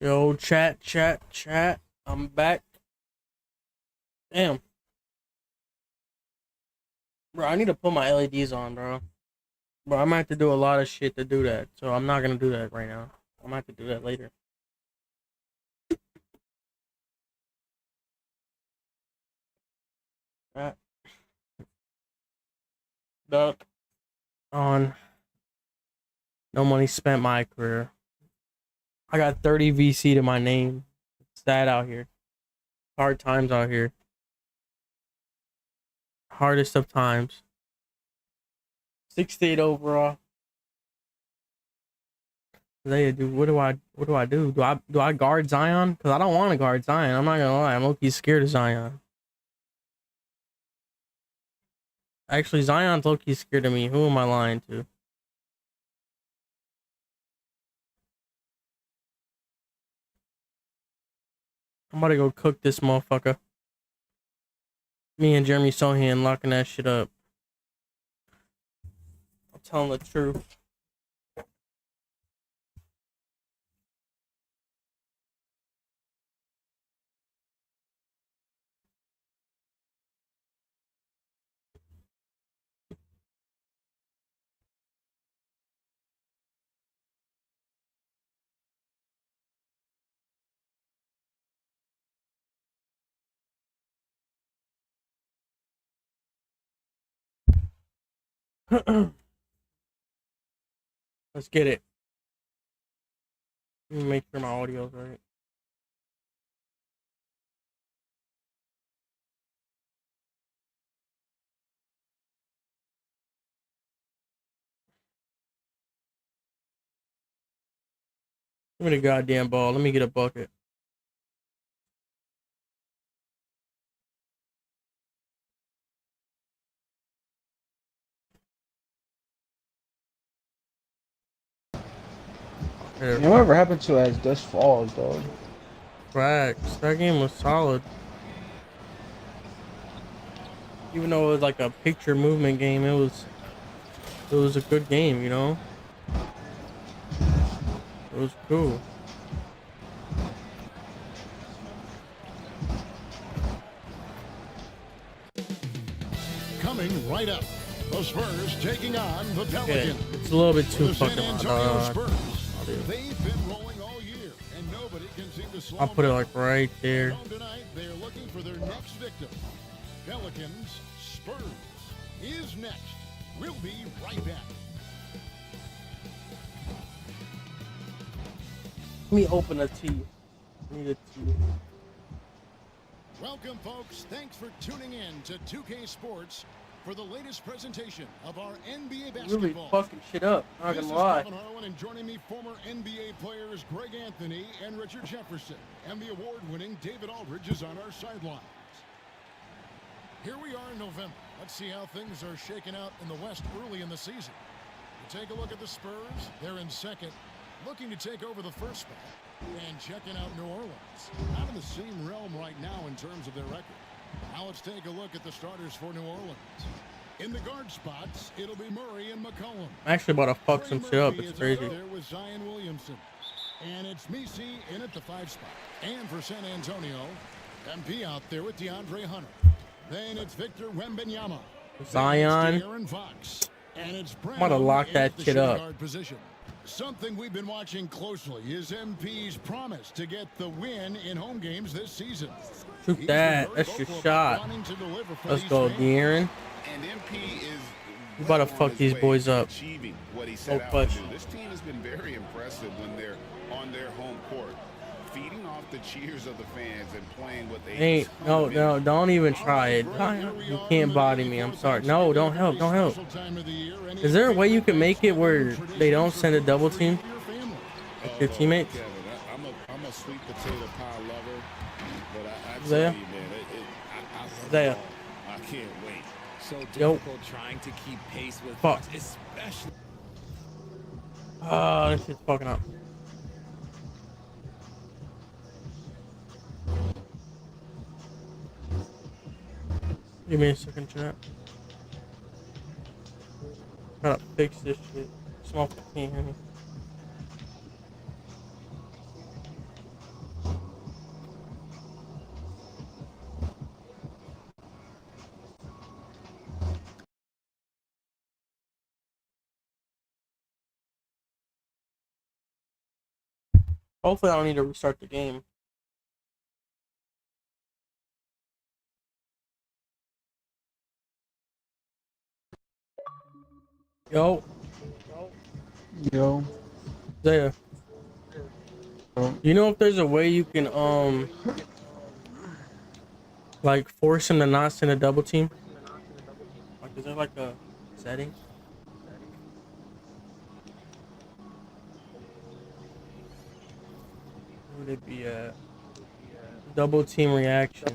Yo, chat. I'm back. Damn. Bro, I need to put my LEDs on, bro. Bro, I might have to do a lot of shit to do that. So I'm not gonna do that right now. I might have to do that later. Alright. Duck. On. No money spent my career. I got 30 VC to my name. It's sad out here. Hard times out here. Hardest of times. 68 overall. Dude, what do I do? Do I guard Zion? Cause I don't want to guard Zion. I'm not gonna lie. I'm low-key scared of Zion. Actually, Zion's low-key scared of me. Who am I lying to? I'm about to go cook this motherfucker. Me and Jeremy Sohan locking that shit up. I'm telling the truth. Let's get it. Let me make sure my audio's right. Give me the goddamn ball. Let me get a bucket. Whatever happened to as dust falls, dog? Facts. That game was solid. Even though it was like a picture movement game, it was a good game, you know? It was cool. Coming right up, the Spurs taking on the Pelicans. Yeah, it's a little bit too fucking Spurs. They've been rolling all year, and nobody can seem to slow I'll put it like right there. Tonight, they're looking for their next victim. Pelicans, Spurs is next. We'll be right back. Let me open a tea. I need a tea. Welcome, folks. Thanks for tuning in to 2K Sports for the latest presentation of our NBA basketball. Really fucking shit up. Not gonna lie. This is Kevin Harlan, and joining me, former NBA players Greg Anthony and Richard Jefferson, and the award-winning David Aldridge is on our sidelines. Here we are in November. Let's see how things are shaking out in the West early in the season. We take a look at the Spurs. They're in second, looking to take over the first spot. And checking out New Orleans. Not in the same realm right now in terms of their record. Now let's take a look at the starters for New Orleans. In the guard spots, it'll be Murray and McCollum. I'm actually about to fuck some shit up. It's crazy. There with Zion Williamson. And it's Messi in at the 5 spot. And for San Antonio, MP out there with DeAndre Hunter. Then it's Victor Wembanyama. Zion. Aaron Fox. And it's I'm about to lock that shit up. Position. Something we've been watching closely is MP's promise to get the win in home games this season. Shoot that. That's your shot. Let's go, De'Aaron. And MP is You about to fuck these boys up. No question. This team has been very impressive when they're on their home court, feeding off the cheers of the fans and playing with a no, don't even try it. You can't body me. I'm sorry. No, don't help. Is there a way you can make it where they don't send a double team? Like your teammates? I'm a sweet potato pie lover, but I tell Zaya? you, man, Zaya. I can't wait. So difficult trying to keep pace with Fuck. especially. This shit's fucking up. Give me a second, chat. Gotta fix this shit. Smoke can't hear me. Hopefully, I don't need to restart the game. Yo, Yo. Zaya, you know if there's a way you can like force him to not send a double team? Like, is there like a setting? Would it be a double team reaction?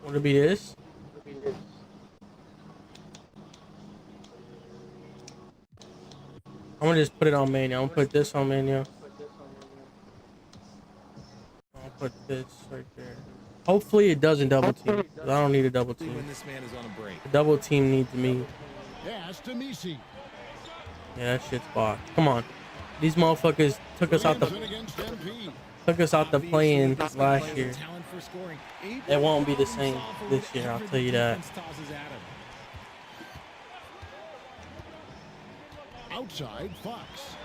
Would it be this? I'm gonna just put it on manual. I'm gonna put this on manual. I'll put this right there. Hopefully it doesn't double team. 'Cause I don't need a double team. When this man is on a break. The double team needs me. Pass to Misi. Yeah, that shit's bought. Come on. These motherfuckers took us out the play-in last year. It won't be the same this year, I'll tell you that. Outside, Fox.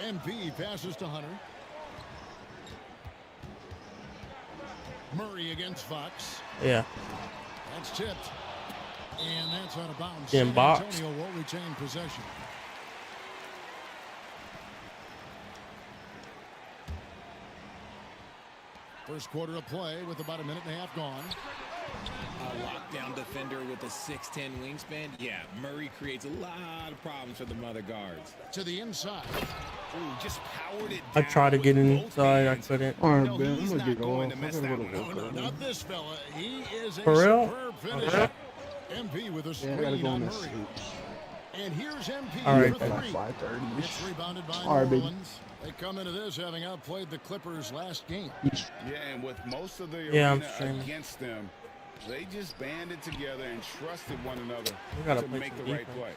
MP passes to Hunter. Murray against Fox. Yeah. That's tipped. And that's out of bounds. Getting boxed. Antonio will retain possession. First quarter of play with about a minute and a half gone. A lockdown defender with a 6'10 wingspan. Yeah, Murray creates a lot of problems for the mother guards. To the inside. Ooh, just powered it I down tried to with get both inside, I hands. couldn't. Alright, No, man. he's I'm not gonna get going off. to miss I gotta that go to one. work. Not this fella. He is a For real? superb finisher. Okay. MP with a Yeah, I screen gotta go on in Murray. that suit. And here's MP All right, for then. Like three. 5:30. It's rebounded by All right, New baby. Orleans. They come into this having outplayed the Clippers last game. Yeah, and with most of the Yeah, I'm arena streaming. against them, they just banded together and trusted one another We gotta to play make the some right defense. play.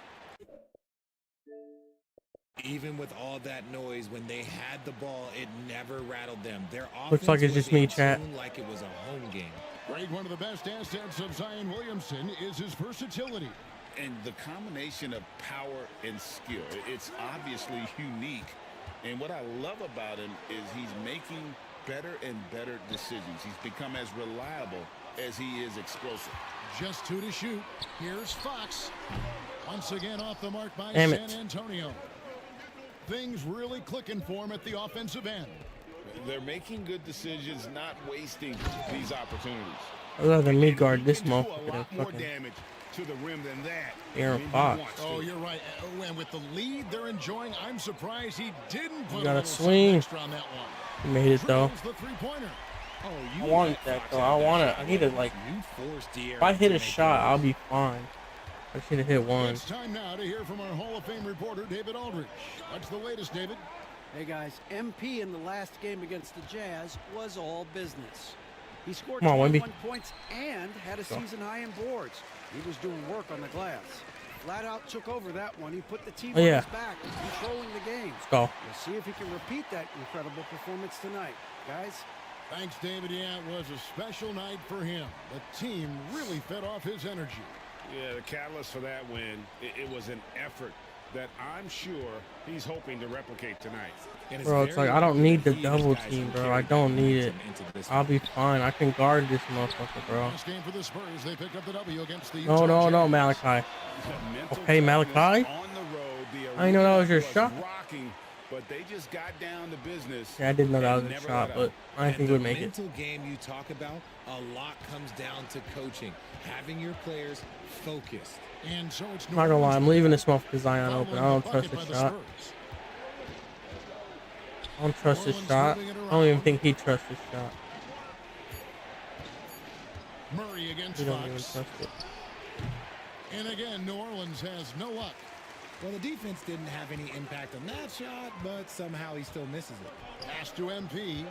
Even with all that noise, when they had the ball, it never rattled them. Their Looks like offense it's just was me, in chat. tune like it was a home game. Grade one of the best assets of Zion Williamson is his versatility. And the combination of power and skill, it's obviously unique. And what I love about him is he's making better and better decisions. He's become as reliable as he is explosive. Just two to shoot. Here's Fox. Once again off the mark by Damn San it. Antonio. Things really clicking for him at the offensive end. They're making good decisions, not wasting these opportunities. I'd rather me guard this You can do motherfucker a than lot more fucking damage to the rim than that. Aaron when he Fox. wants to. Oh, you're right. And with the lead they're enjoying, I'm surprised he didn't put gotta a little swing. something extra on that one. He made it though. Drills the three-pointer. Oh, I wanted that though. I want it. I need to like. You forced De'Aaron If I hit to a make shot, the I'll move. be fine. I should have hit one. It's time now to hear from our Hall of Fame reporter, David Aldridge. What's the latest, David? Hey guys, MP in the last game against the Jazz was all business. He scored Come on, Wemby. 21 points and had a season high in boards. He was doing work on the glass. Flat out took over that one. He put the team Oh, on yeah. his back, controlling the game. Let's go. We'll see if he can repeat that incredible performance tonight. Guys, Thanks, David. Yeah, it was a special night for him. The team really fed off his energy. Yeah, the catalyst for that win, it was an effort that I'm sure he's hoping to replicate tonight. And Bro, it's very like I don't need the he and his double guys team, can bro. carry I that don't need it. momentum into this I'll one. be fine. I can guard this motherfucker, bro. Last game for the Spurs, they picked up the W against the No, Utah no, no, Jazz. Malachi. Mental Okay, toughness Malachi? on the road, the I didn't know that was your arena shot. Rocking, but they just got down to business. Yeah, I didn't know that was and a never shot, let but up. I didn't think And we'd make the it. mental game you talk about, a lot comes down to coaching, having your players focused. And so it's I'm not gonna lie, I'm leaving this motherfucker Zion open. I don't trust the his shot. Spurs. I don't trust his shot. I don't even think he trusts his shot. Murray against He don't even Fox. trust it. And again, New Orleans has no luck. Well, the defense didn't have any impact on that shot, but somehow he still misses it. Pass to MP.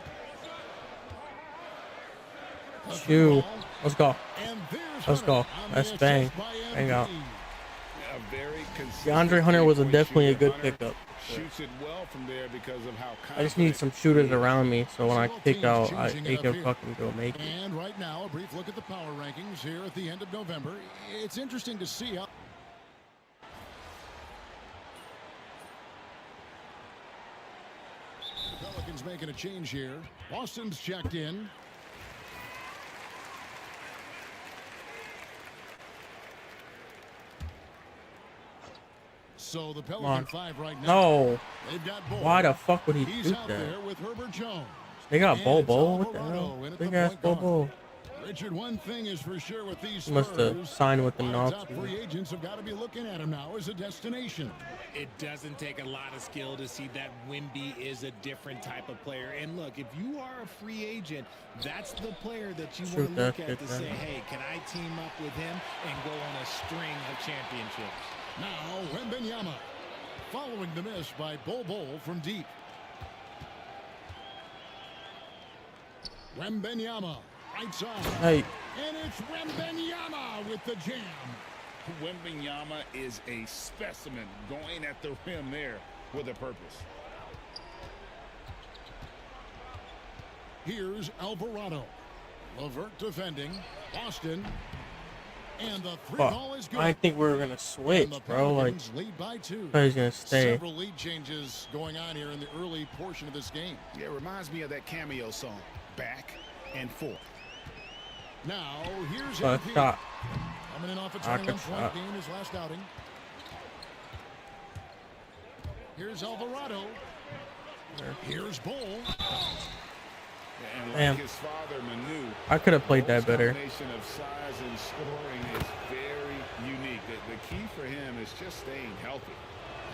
Shoo. Let's go. And there's Let's go. Hunter on the That's assist bang. by Bang out. MP. A very DeAndre Hunter was consistent definitely a shooter. good Hunter pickup. Shoots it well from there because of how I just need some shooters around me, so when I Several kick teams out, choosing they it up can here. fucking go make it. And right now, a brief look at the power rankings here at the end of November. It's interesting to see how Boston's making a change here. Boston's checked in. So the Pelican 5 right now. No. They've got Bull. Why the fuck would he He's do out that? there with Herbert Jones. They got And Bobo. it's What the Alvarado hell? in at the Big ass point guard. Bobo. Richard, one thing is for sure with these He must have Spurs, signed with the our Nazis. top free agents have got to be looking at him now as a destination. It doesn't take a lot of skill to see that Wemby is a different type of player. And look, if you are a free agent, that's the player that you want to look at to say, hey, can I team up with him and go on a string of championships? Now, Wembanyama following the miss by Bol from deep. Wembanyama, right side. Hey. And it's Wembanyama with the jam. Wembanyama is a specimen going at the rim there with a purpose. Here's Alvarado. LeVert defending. Boston. And the three ball is good. I think we were going to switch, bro. Like, lead by 2. I was going to stay. Several lead changes going on here in the early portion of this game. Yeah, it reminds me of that cameo song, Back and Forth. Now, here's MP. Shot. Coming in off a 21-point game his last outing. Here's Alvarado. Here's Bull. And Damn. like his father, Manu, I could have played that better. The combination of size and scoring is very unique. The key for him is just staying healthy.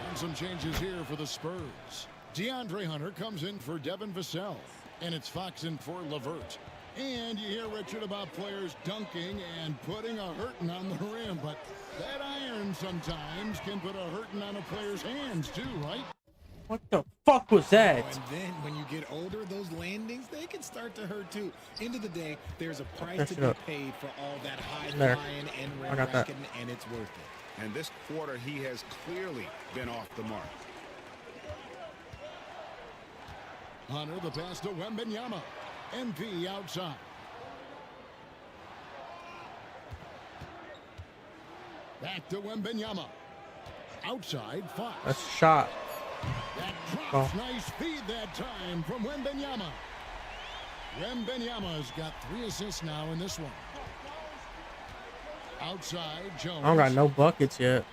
And some changes here for the Spurs. DeAndre Hunter comes in for Devin Vassell. And it's Fox in for LeVert. And you hear, Richard, about players dunking and putting a hurting on the rim. But that iron sometimes can put a hurting on a player's hands, too, right? What the fuck was that? And then when you get older, those landings, they can start to hurt, too. End of the day, there's a price to be paid for all that high-flying and rim racking, and it's worth it. And this quarter, he has clearly been off the mark. Hunter, the pass to Wembanyama. MP outside. Back to Wembanyama. Outside, Fox. That's a shot. That drops. Nice feed that time from Wembanyama. Wembanyama's got 3 assists now in this one. Outside, Jones. I don't got no buckets yet.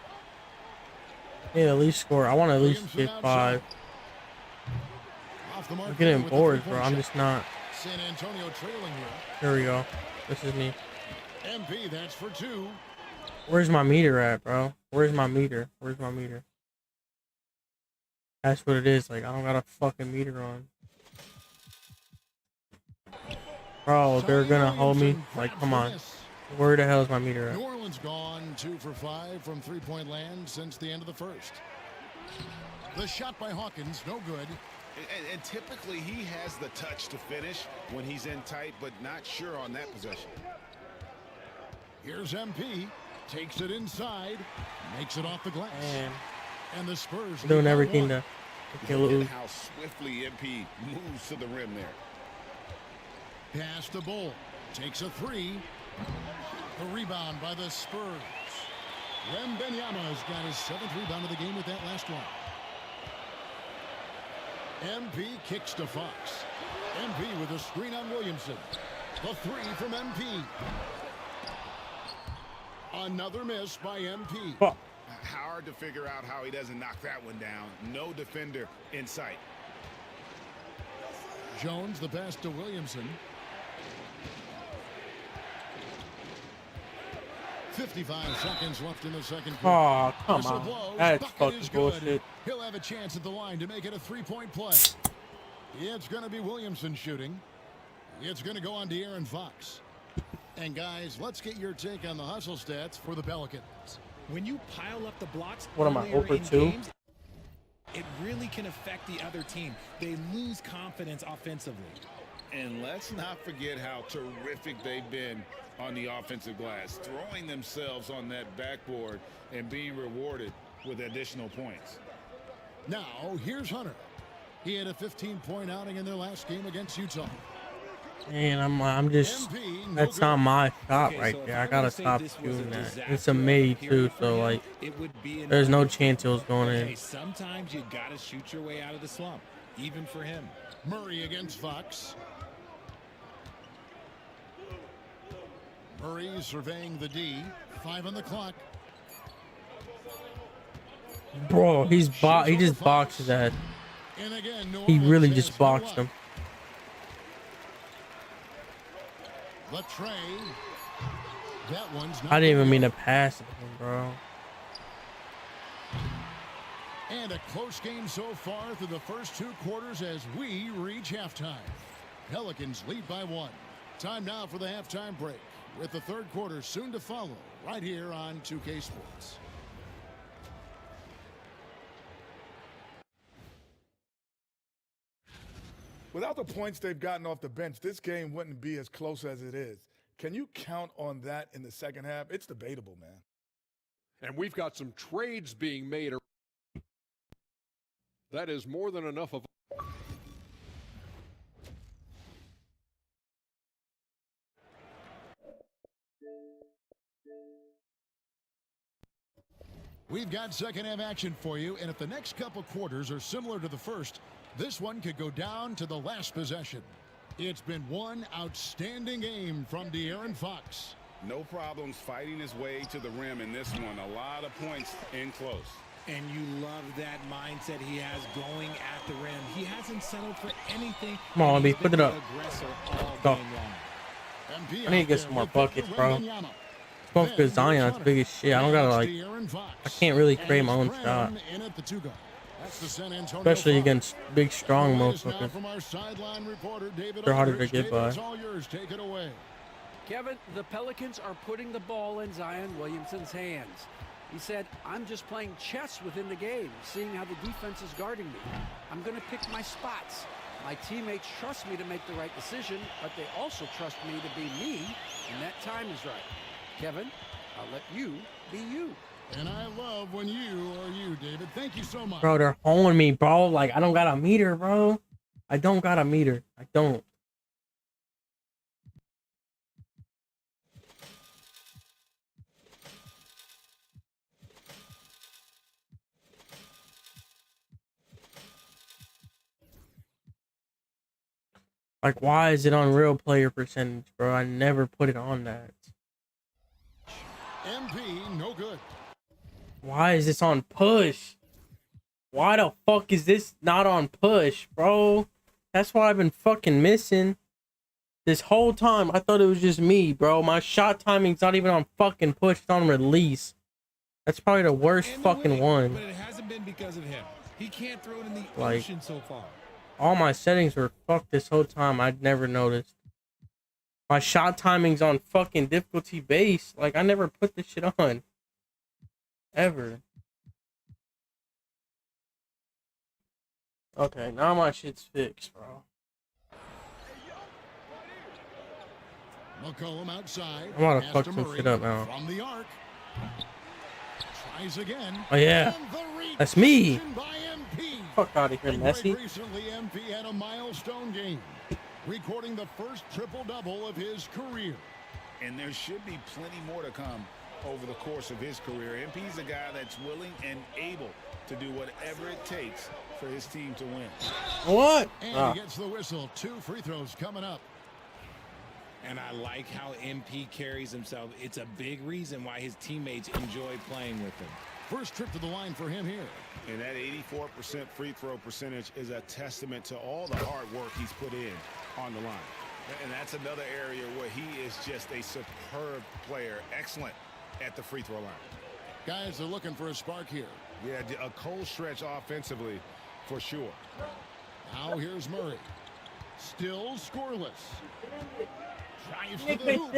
Yeah, at least score. I want to at least get 5. I'm getting bored, bro. I'm just not. San Antonio trailing here. Here we go. This is me. MP, that's for 2. Where's my meter at, bro? Where's my meter? Where's my meter? That's what it is. Like, I don't got a fucking meter on. Bro, they're gonna hold me. Like, come on. Where the hell is my meter at? New Orleans gone 2 for 5 from three-point land since the end of the first. The shot by Hawkins, no good. And typically he has the touch to finish when he's in tight, but not sure on that possession. Here's MP. Takes it inside. Makes it off the glass. Man. And the Spurs doing everything to kill it. How swiftly MP moves to the rim there. Pass to Bull. Takes a 3. The rebound by the Spurs. Wembanyama's got his 7th rebound of the game with that last one. MP kicks to Fox. MP with a screen on Williamson. The 3 from MP. Another miss by MP. Fuck. Hard to figure out how he doesn't knock that one down. No defender in sight. Jones, the pass to Williamson. 55 seconds left in the second quarter. Oh, come on. That's fucking bullshit. He'll have a chance at the line to make it a 3-point play. It's going to be Williamson shooting. It's going to go on to Aaron Fox. And guys, let's get your take on the hustle stats for the Pelicans. When you pile up the blocks, what am I, 0-2? It really can affect the other team. They lose confidence offensively. And let's not forget how terrific they've been on the offensive glass, throwing themselves on that backboard and being rewarded with additional points. Now, here's Hunter. He had a 15-point outing in their last game against Utah. And I'm just, that's not my shot right there. I gotta stop doing that. It's a made too, so like, there's no chance it was going in. Sometimes you gotta shoot your way out of the slump. even for him. Murray against Fox. Murray surveying the D. 5 on the clock. Bro, he just boxed his head. And again, He really just boxed him. The tray. That one's not I didn't even good. mean to pass it, bro. And a close game so far through the first 2 quarters as we reach halftime. Pelicans lead by 1. Time now for the halftime break, with the 3rd quarter soon to follow right here on 2K Sports. Without the points they've gotten off the bench, this game wouldn't be as close as it is. Can you count on that in the second half? It's debatable, man. And we've got some trades being made. That is more than enough of. We've got second half action for you, and if the next couple quarters are similar to the first, this one could go down to the last possession. It's been one outstanding game from De'Aaron Fox. No problems fighting his way to the rim in this one. A lot of points in close. And you love that mindset he has going at the rim. He hasn't settled for anything. Come on, B, put it up. Go. MP I need to get some more buckets, bro. Going for Zion's big as shit. I don't gotta like. I can't really create my own shot, especially against big, strong motherfuckers. They're harder to get by. Kevin, the Pelicans are putting the ball in Zion Williamson's hands. He said, I'm just playing chess within the game, seeing how the defense is guarding me. I'm going to pick my spots. My teammates trust me to make the right decision, but they also trust me to be me when that time is right. Kevin, I'll let you be you. And I love when you are you, David. Thank you so much. Bro, they're holding me, bro. Like, I don't got a meter, bro. I don't got a meter. I don't. Like, why is it on real player percentage, bro? I never put it on that. MP, no good. Why is this on push? Why the fuck is this not on push, bro? That's what I've been fucking missing this whole time. I thought it was just me, bro. My shot timing's not even on fucking push, it's on release. That's probably the worst fucking one. But it hasn't been because of him. He can't throw it in the Like, ocean so far. all my settings were fucked this whole time. I'd never noticed. My shot timing's on fucking difficulty base. Like, I never put this shit on. Ever. Okay, now my shit's fixed, bro. McCollum outside. I'm gonna fuck some shit up now. From the arc. Tries again. Oh, yeah. That's me. Fuck out of here, Messi. Recently, MP had a milestone game, recording the first triple-double of his career. And there should be plenty more to come over the course of his career. MP's a guy that's willing and able to do whatever it takes for his team to win. What? And he gets the whistle. 2 free throws coming up. And I like how MP carries himself. It's a big reason why his teammates enjoy playing with him. First trip to the line for him here. And that 84% free throw percentage is a testament to all the hard work he's put in on the line. And that's another area where he is just a superb player. Excellent at the free throw line. Guys are looking for a spark here. Yeah, a cold stretch offensively for sure. Now here's Murray. Still scoreless. Drives to the hoop.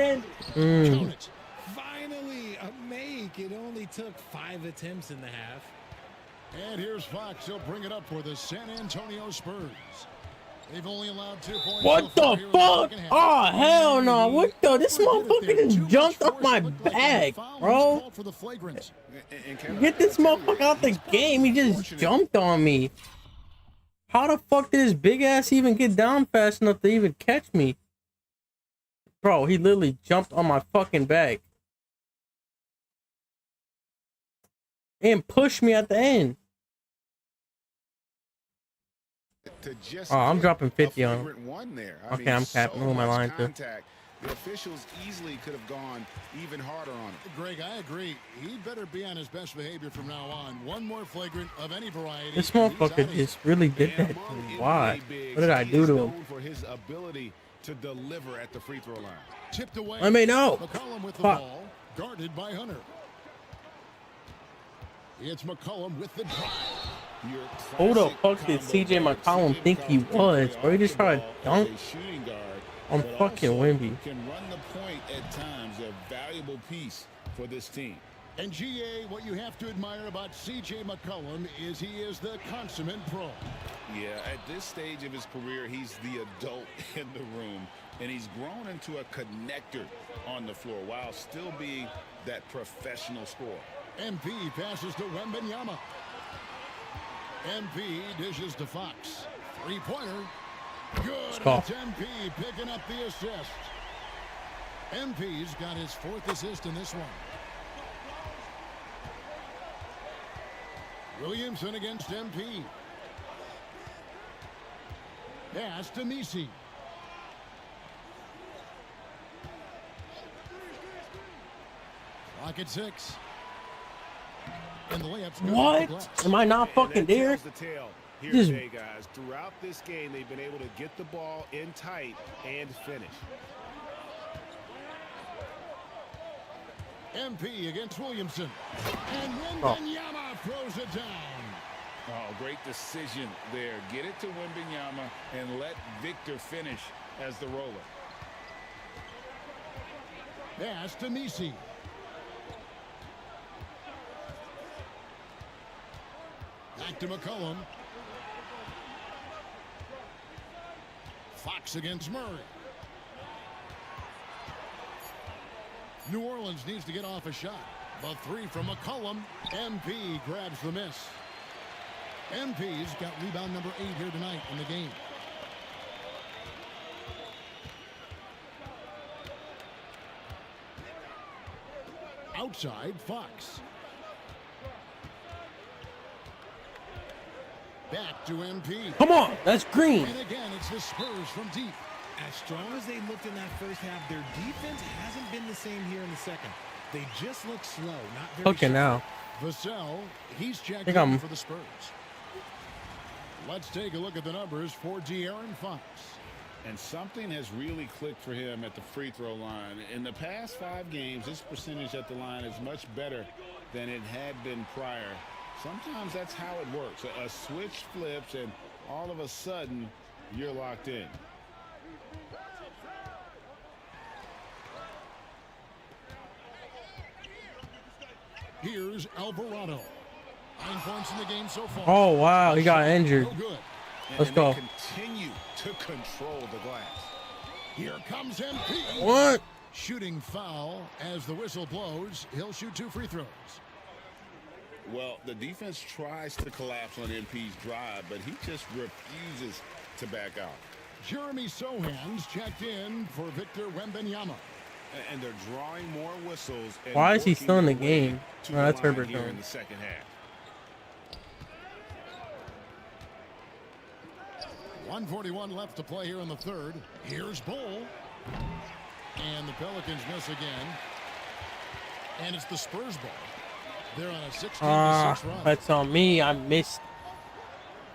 Count it. Finally, a make. It only took 5 attempts in the half. And here's Fox. He'll bring it up for the San Antonio Spurs. They've only allowed 2 points. What the fuck? Oh, hell no. What the? This motherfucker just jumped off my back, bro. Get this motherfucker out the game. He just jumped on me. How the fuck did his big ass even get down fast enough to even catch me? Bro, he literally jumped on my fucking back. And pushed me at the end. to just Oh, I'm get dropping 50 a on flagrant one there. I Okay, mean, I'm capping. Who am I much lying to? contact. The officials easily could have gone even harder on him. Greg, I agree. He better be on his best behavior from now on. One more flagrant of any variety. This and he's motherfucker outta here. just really did And that to among me. Why? NBA bigs, What did I he do is to him? known for his ability to deliver at the free throw line. Tipped away. I may know. McCollum with the Fuck. ball, guarded by Hunter. It's McCollum with the drive. Your Who the classic fuck did combo CJ guard. McCollum CJ think he McCollum can was, play bro? He off just the tried to ball dunk as a shooting guard, on but fucking also Wemby. can run the point at times. A valuable piece for this team. And GA, what you have to admire about CJ McCollum is he is the consummate pro. Yeah, at this stage of his career, he's the adult in the room, and he's grown into a connector on the floor while still being that professional scorer. MP passes to Wembanyama. MP dishes to Fox. Three-pointer. Good. Call. It's MP picking up the assist. MP's got his 4th assist in this one. Williamson against MP. Pass to Misi. Clock at 6. And the layup's good off the glass. What? Am I not fucking there? The tale here Just- today, guys. Throughout this game, they've been able to get the ball in tight and finish. MP against Williamson. And Wembanyama throws it down. Oh, great decision there. Get it to Wembanyama and let Victor finish as the roller. Pass to Misi. Back to McCollum. Fox against Murray. New Orleans needs to get off a shot. The three from McCollum. MP grabs the miss. MP's got rebound number 8 here tonight in the game. Outside, Fox. Back to MP. Come on, that's green. And again, it's the Spurs from deep. As strong as they looked in that first half, their defense hasn't been the same here in the second. They just look slow, not very Okay, now. Vassell, he's checked Think in I'm- for the Spurs. Let's take a look at the numbers for De'Aaron Fox. And something has really clicked for him at the free throw line. In the past 5 games, his percentage at the line is much better than it had been prior. Sometimes that's how it works. A switch flips, and all of a sudden, you're locked in. Here's Alvarado. 9 points in the game so far. Oh, wow, he got injured. No good. Let's And go. they continue to control the glass. Here comes MP. What? Shooting foul as the whistle blows. He'll shoot 2 free throws. Well, the defense tries to collapse on MP's drive, but he just refuses to back out. Jeremy Sohan's checked in for Victor Wembanyama. And they're drawing more whistles. And Why is he working still in the their way game? to Oh, the that's line Herbert here in Jones. the second half. 1:41 left to play here in the third. Here's Bull. And the Pelicans miss again. And it's the Spurs ball. They're on a 16-6 run. That's on me. I missed.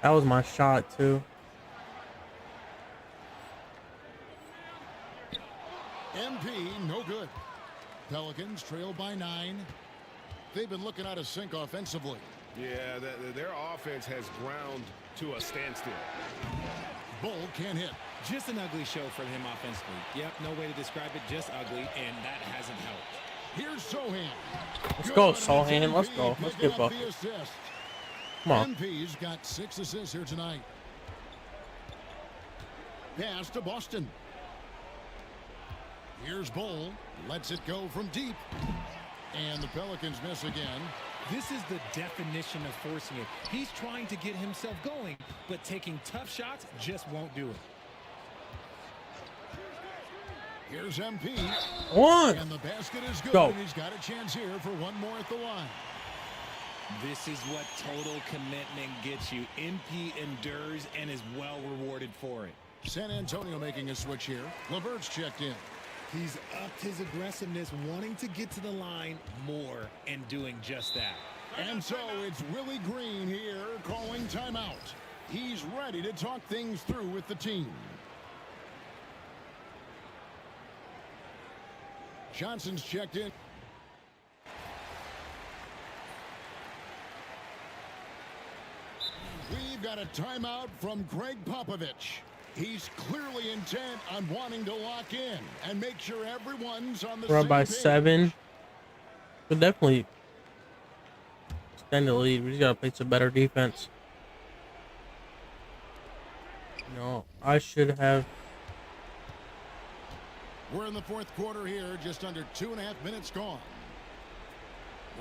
That was my shot, too. MP, no good. Pelicans trail by 9. They've been looking out of sync offensively. Yeah, their offense has ground to a standstill. Bull can't hit. Just an ugly show for him offensively. Yep, no way to describe it, just ugly, and that hasn't helped. Here's Sohan. Let's Good, go, and it's Sohan. Let's MP go. Let's picking get up bucket. the assist. Come on. MP's got 6 assists here tonight. Pass to Boston. Here's Bull. Lets it go from deep. And the Pelicans miss again. This is the definition of forcing it. He's trying to get himself going, but taking tough shots just won't do it. Here's MP. One. And the basket is good. Go. And he's got a chance here for one more at the line. This is what total commitment gets you. MP endures and is well rewarded for it. San Antonio making a switch here. Levert's checked in. He's upped his aggressiveness, wanting to get to the line more and doing just that. And so it's Willie Green here calling timeout. He's ready to talk things through with the team. Johnson's checked in. We've got a timeout from Greg Popovich. He's clearly intent on wanting to lock in and make sure everyone's on the We're same up by page. 7. We'll definitely extend the lead. We just gotta play some better defense. No, I should have. We're in the fourth quarter here, just under 2.5 minutes gone.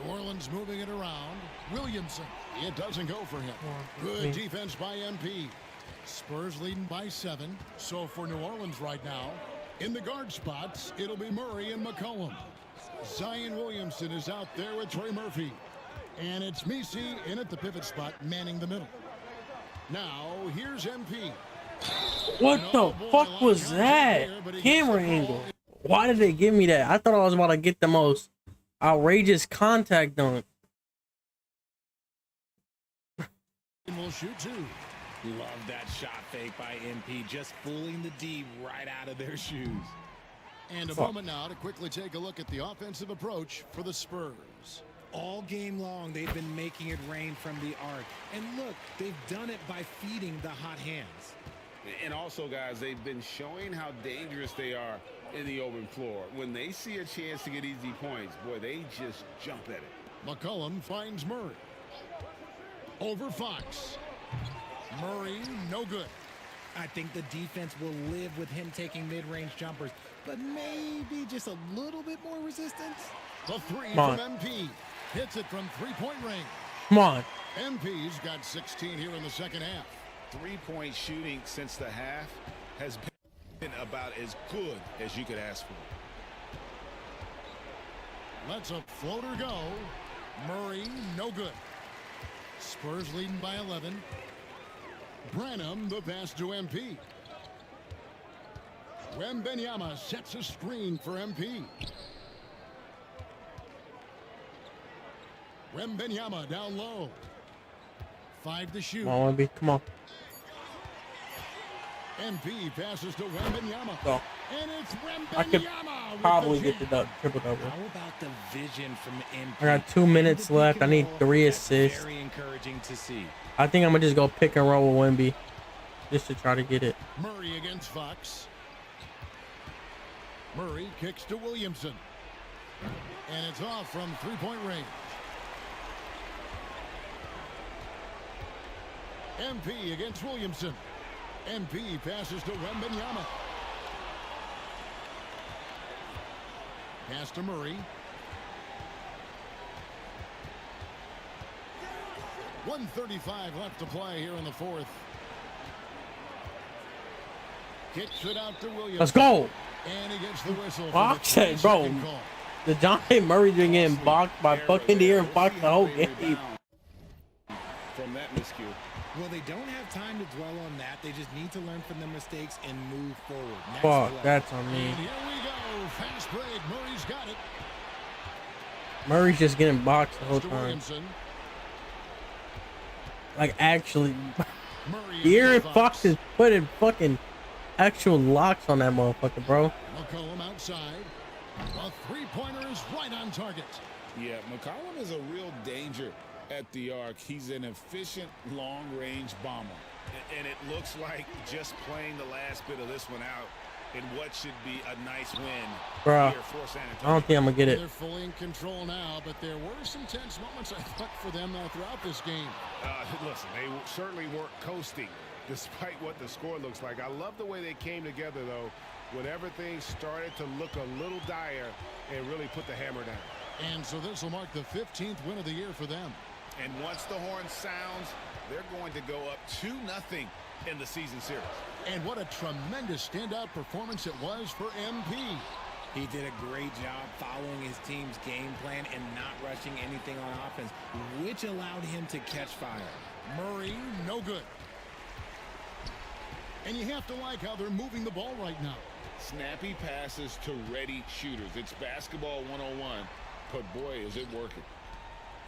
New Orleans moving it around. Williamson, it doesn't go for him. Good defense by MP. Spurs leading by 7. So for New Orleans right now, in the guard spots, it'll be Murray and McCollum. Zion Williamson is out there with Trey Murphy. And it's Messi in at the pivot spot, manning the middle. Now, here's MP. What the fuck was that? Camera angle. Why did they give me that? I thought I was about to get the most outrageous contact dunk. And we'll shoot 2. Love that shot fake by MP, just fooling the D right out of their shoes. And a moment now to quickly take a look at the offensive approach for the Spurs. All game long, they've been making it rain from the arc. And look, they've done it by feeding the hot hands. And also, guys, they've been showing how dangerous they are in the open floor. When they see a chance to get easy points, boy, they just jump at it. McCollum finds Murray. Over Fox. Murray, no good. I think the defense will live with him taking mid-range jumpers, but maybe just a little bit more resistance. The 3 Come from on. MP. Hits it from three-point range. Come on. MP's got 16 here in the second half. Three-point shooting since the half has been about as good as you could ask for. Lets a floater go. Murray, no good. Spurs leading by 11. Branham, the pass to MP. Wembenyama sets a screen for MP. Wembenyama down low. 5 to shoot. Come on, Wemby. Come on. MP passes to Wembenyama. Go. And it's Wembenyama. I could with probably the get the jam. triple double. How about the vision from MP? I got 2 minutes left. I need 3 That's assists. Very encouraging to see. I think I'm gonna just go pick and roll with Wemby, just to try to get it. Murray against Fox. Murray kicks to Williamson. And it's off from three-point range. MP against Williamson. MP passes to Wembenyama. Pass to Murray. 1:35 left to play here in the fourth. Kicks it out to Williamson. Let's go. And he gets the whistle. Fox For the said, bro, 10-second call. the John Murray been getting blocked by fucking De'Aaron Fox the whole game. From that miscue. Well, they don't have time to dwell on that. They just need to learn from their mistakes and move forward. Next Fuck, play. that's on me. And here we go. Fast break. Murray's got it. Murray's just getting boxed the whole To time. Williamson. Like, actually, Murray De'Aaron against Fox is putting fucking actual locks on that motherfucker, bro. McCollum outside. A three-pointer is right on target. Yeah, McCollum is a real danger at the arc. He's an efficient long-range bomber. And it looks like just playing the last bit of this one out in what should be a nice win Bruh, here for San I Antonio. don't think I'm gonna get it. They're fully in control now, but there were some tense moments, I thought, for them throughout this game. Listen, they certainly weren't coasting despite what the score looks like. I love the way they came together, though, when everything started to look a little dire and really put the hammer down. And so this will mark the 15th win of the year for them. And once the horn sounds, they're going to go up 2-0 in the season series. And what a tremendous standout performance it was for MP. He did a great job following his team's game plan and not rushing anything on offense, which allowed him to catch fire. Murray, no good. And you have to like how they're moving the ball right now. Snappy passes to ready shooters. It's basketball 101, but boy, is it working.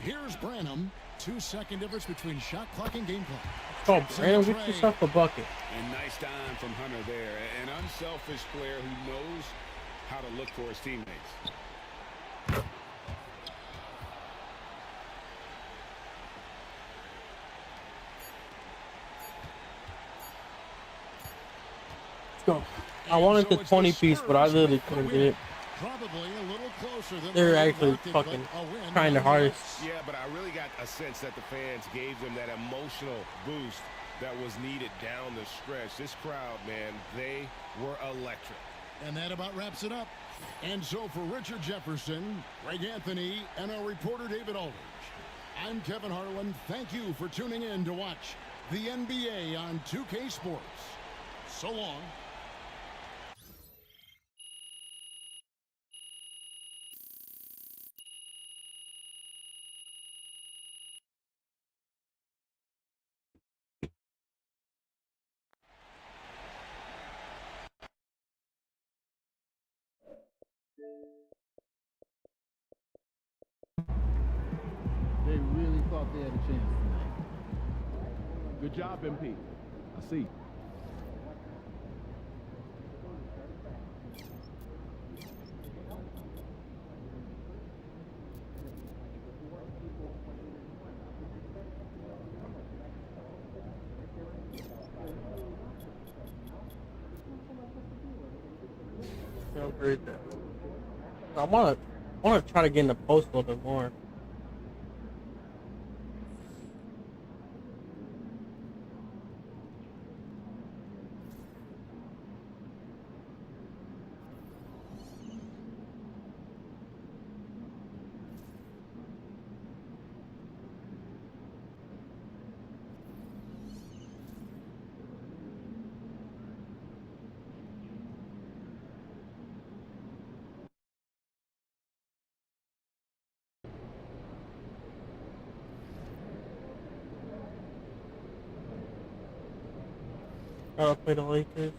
Here's Branham. 2-second difference between shot clock and game clock. Oh, Branham, get yourself a bucket. And nice time from Hunter there. An unselfish player who knows how to look for his teammates. Let's go. I wanted the 20-piece, but I literally couldn't get it. Probably a little closer than They're they actually wanted, fucking but a win trying their hardest. Yeah, but I really got a sense that the fans gave them that emotional boost that was needed down the stretch. This crowd, man, they were electric. And that about wraps it up. And so for Richard Jefferson, Greg Anthony, and our reporter David Aldridge, I'm Kevin Harlan. Thank you for tuning in to watch the NBA on 2K Sports. So long. They really thought they had a chance tonight. Good job, MP. I see. I want to try to get in the post a little bit more. Gotta play the Lakers.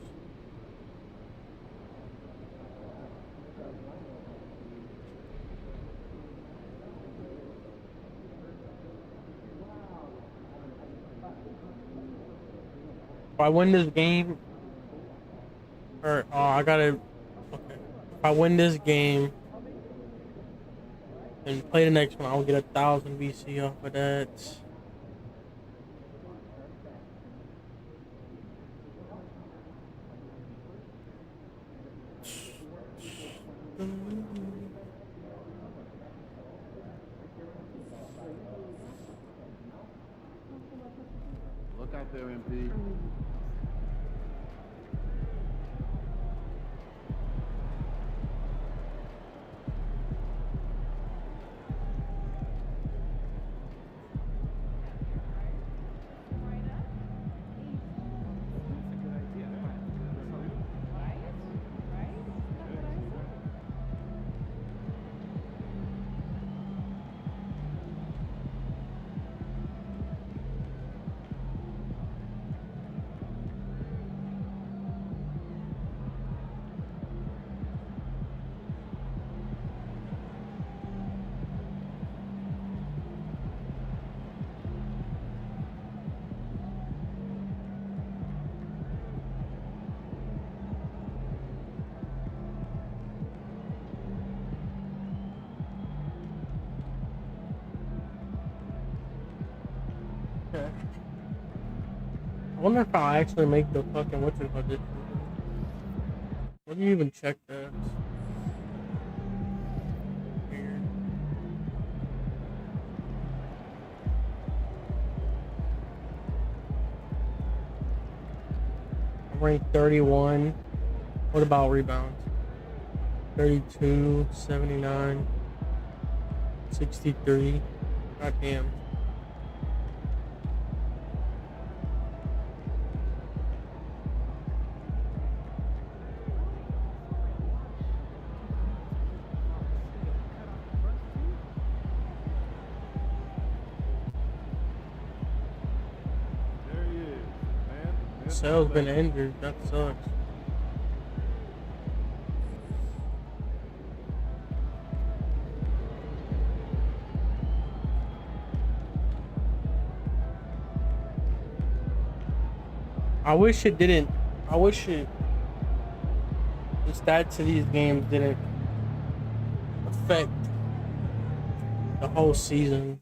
If I win this game, or I gotta. Okay. If I win this game and play the next one, I'll get 1,000 VC off of that. Look out there, MP. Okay. I wonder if I'll actually make the fucking what's it called? Where do you even check that? Here. I'm ranked 31. What about rebounds? 32, 79, 63. God damn. Casel's been injured. That sucks. I wish it didn't. I wish it. The stats of these games didn't affect the whole season.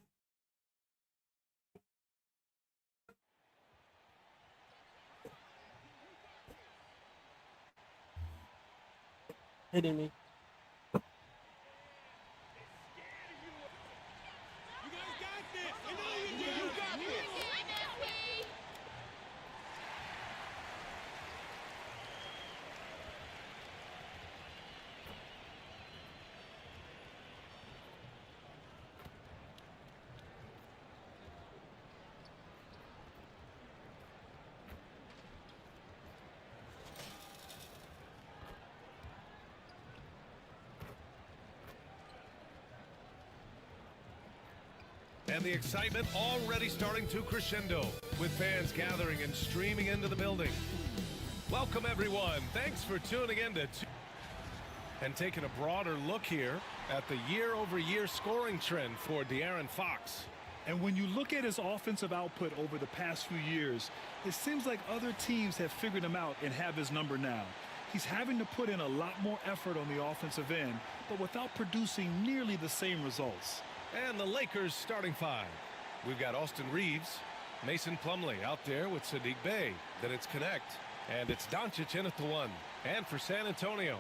Hitting me. And the excitement already starting to crescendo with fans gathering and streaming into the building. Welcome, everyone. Thanks for tuning in to and taking a broader look here at the year-over-year scoring trend for De'Aaron Fox. And when you look at his offensive output over the past few years, it seems like other teams have figured him out and have his number now. He's having to put in a lot more effort on the offensive end, but without producing nearly the same results. And the Lakers starting five. We've got Austin Reeves, Mason Plumlee out there with Sadiq Bey. Then it's Connect, and it's Doncic in at the one. And for San Antonio,